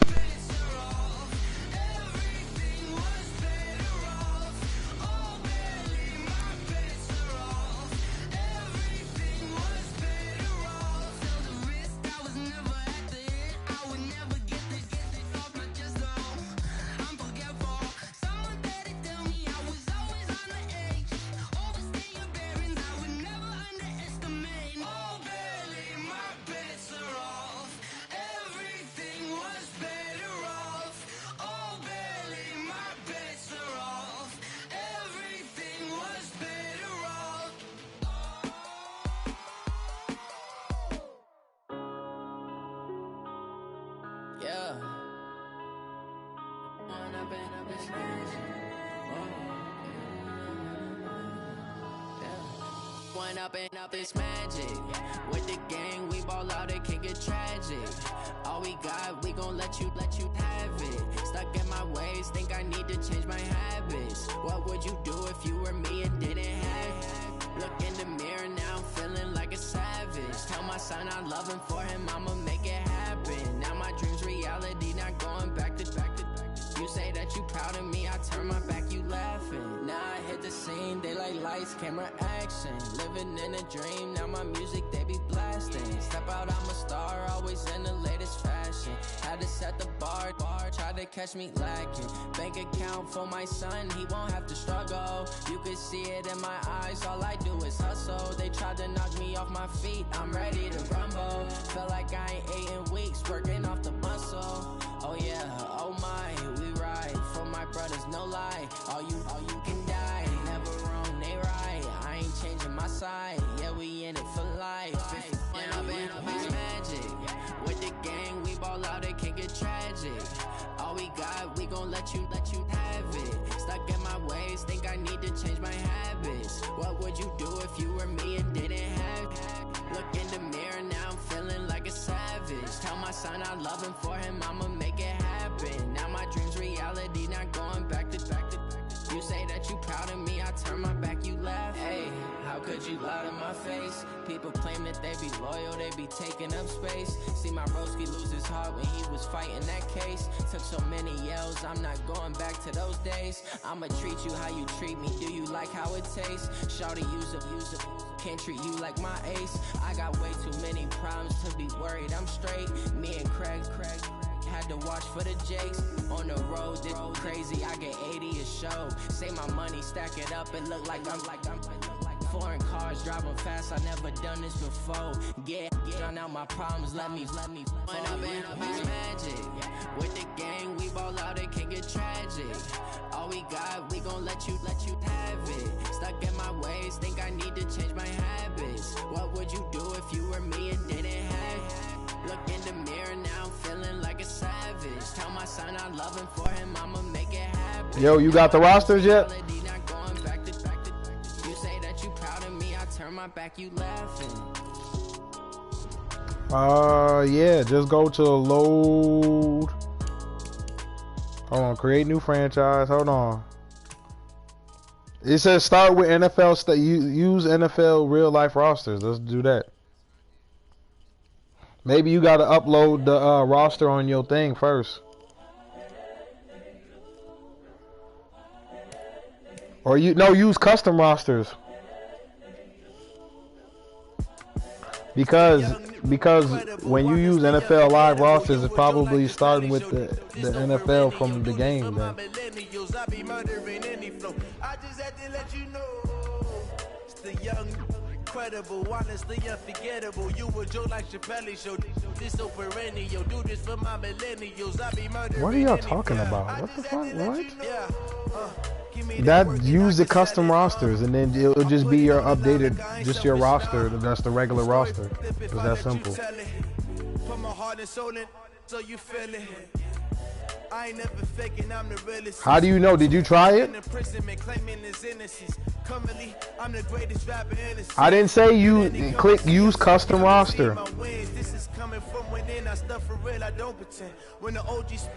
Yeah. One up and up is magic. With the gang, we ball out, it can get tragic. All we got, we gon' let you have it. Stuck in my ways, think I need to change my habits. What would you do if you were me and didn't have it? Look in the mirror, now I'm feeling like a savage. Tell my son I love him, for him I'ma make it happen. Now proud of me, I turn my back, you laughing. Now I hit the scene, they like lights, camera, action. Living in a dream, now my music, they be blasting. Step out, I'm a star, always in the latest fashion. Had to set the bar, try to catch me lacking. Bank account for my son, he won't have to struggle. You can see it in my eyes, all I do is hustle. They tried to knock me off my feet, I'm ready to rumble. Felt like I ain't ate in weeks, working off the muscle. Oh yeah, oh my, we ride for my brothers, no lie. All you can die, never wrong, they right. I ain't changing my side, yeah, we in it for life. When up it's magic. With the gang, we ball out, it can get tragic. All we got, we gon' let you have it. Stuck in my ways, think I need to change my habits. What would you do if you were me and didn't have it? Look in the mirror, now I'm feeling like a savage. Tell my son I love him, for him I'ma make it happen. Now my dream's reality, not going back to. You say that you proud of me, I turn my back, you laugh. Hey, how could you lie to my face? People claim that they be loyal, they be taking up space. See my broski lose his heart when he was fighting that case. Took so many yells, I'm not going back to those days. I'ma treat you how you treat me, do you like how it tastes? Shawty, use it, can't treat you like my ace. I got way too many problems to be worried, I'm straight. Me and Craig had to watch for the Jakes. On the road, this crazy, I get 80 a show. Say my money, stack it up, it look like I'm foreign cars, driving fast, I never done this before. Get drown out my problems, let me When up it's magic. With the gang, we ball out, it can get tragic. All we got, we gon' let you have it. Stuck in my ways, think I need to change my habits. What would you do if you were me and didn't have it? Look in the mirror, now I'm feeling like a savage. Tell my son I love him, for him I'ma make it happen. Yo, you got the rosters yet? You say that you proud of me, I turn my back, you laughing. Yeah, just go to load. Hold on, create new franchise. Hold on. It says start with NFL. Use NFL real life rosters. Let's do that. Maybe you got to upload the roster on your thing first. Or use custom rosters. Because when you use NFL live rosters, it's probably starting with the NFL from the game then. Incredible, honestly unforgettable. You were Joe like Chappelle show. This so perennial. Do this for my millennials. I be murdering. What are y'all talking about? What the fuck? What? Yeah. That use the custom rosters, and then it'll just be your updated, just your roster. That's the regular roster. It's that simple. Put my heart and soul in, so you feel it. I ain't never faking, I'm the realest. How do you know? Did you try it? I didn't say you click use custom roster.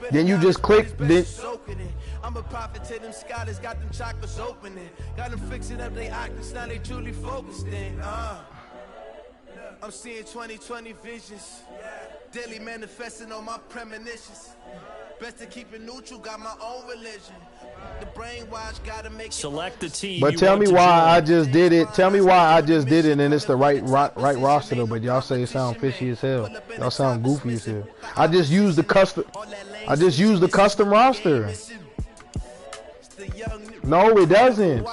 Then you just click. I'm a prophet to them scholars, got them chakras opening. Got them fixing up they octaves, now they truly focused in. I'm seeing 2020 visions. Daily manifesting on my premonitions. Best to keep it neutral, got my own religion. The brainwash gotta make select the team. But tell me why I just did it. Tell me why I just did it, and it's the right roster though. But y'all say it sound fishy as hell. Y'all sound goofy as hell. I just used the custom. I just used the custom roster. No, it doesn't.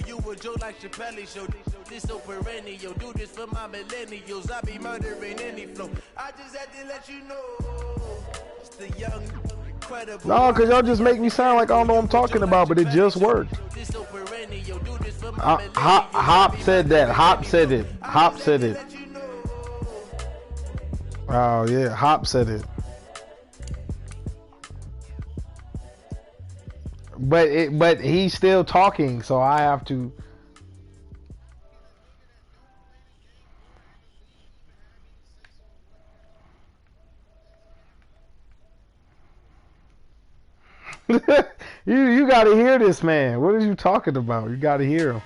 You were Joe like Chappelle show. This so perennial. Do this for my millennials. I be murdering any flow. I just had to let you know. It's the young, incredible. No, cause y'all just make me sound like I don't know what I'm talking about, but it just worked. Hop said that. Hop said it. Hop said it. Oh yeah, Hop said it. But he's still talking, so I have to. you got to hear this man. What are you talking about? You got to hear him.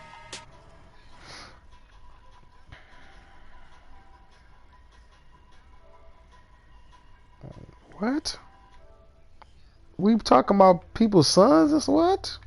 What? We talking about people's sons? That's what?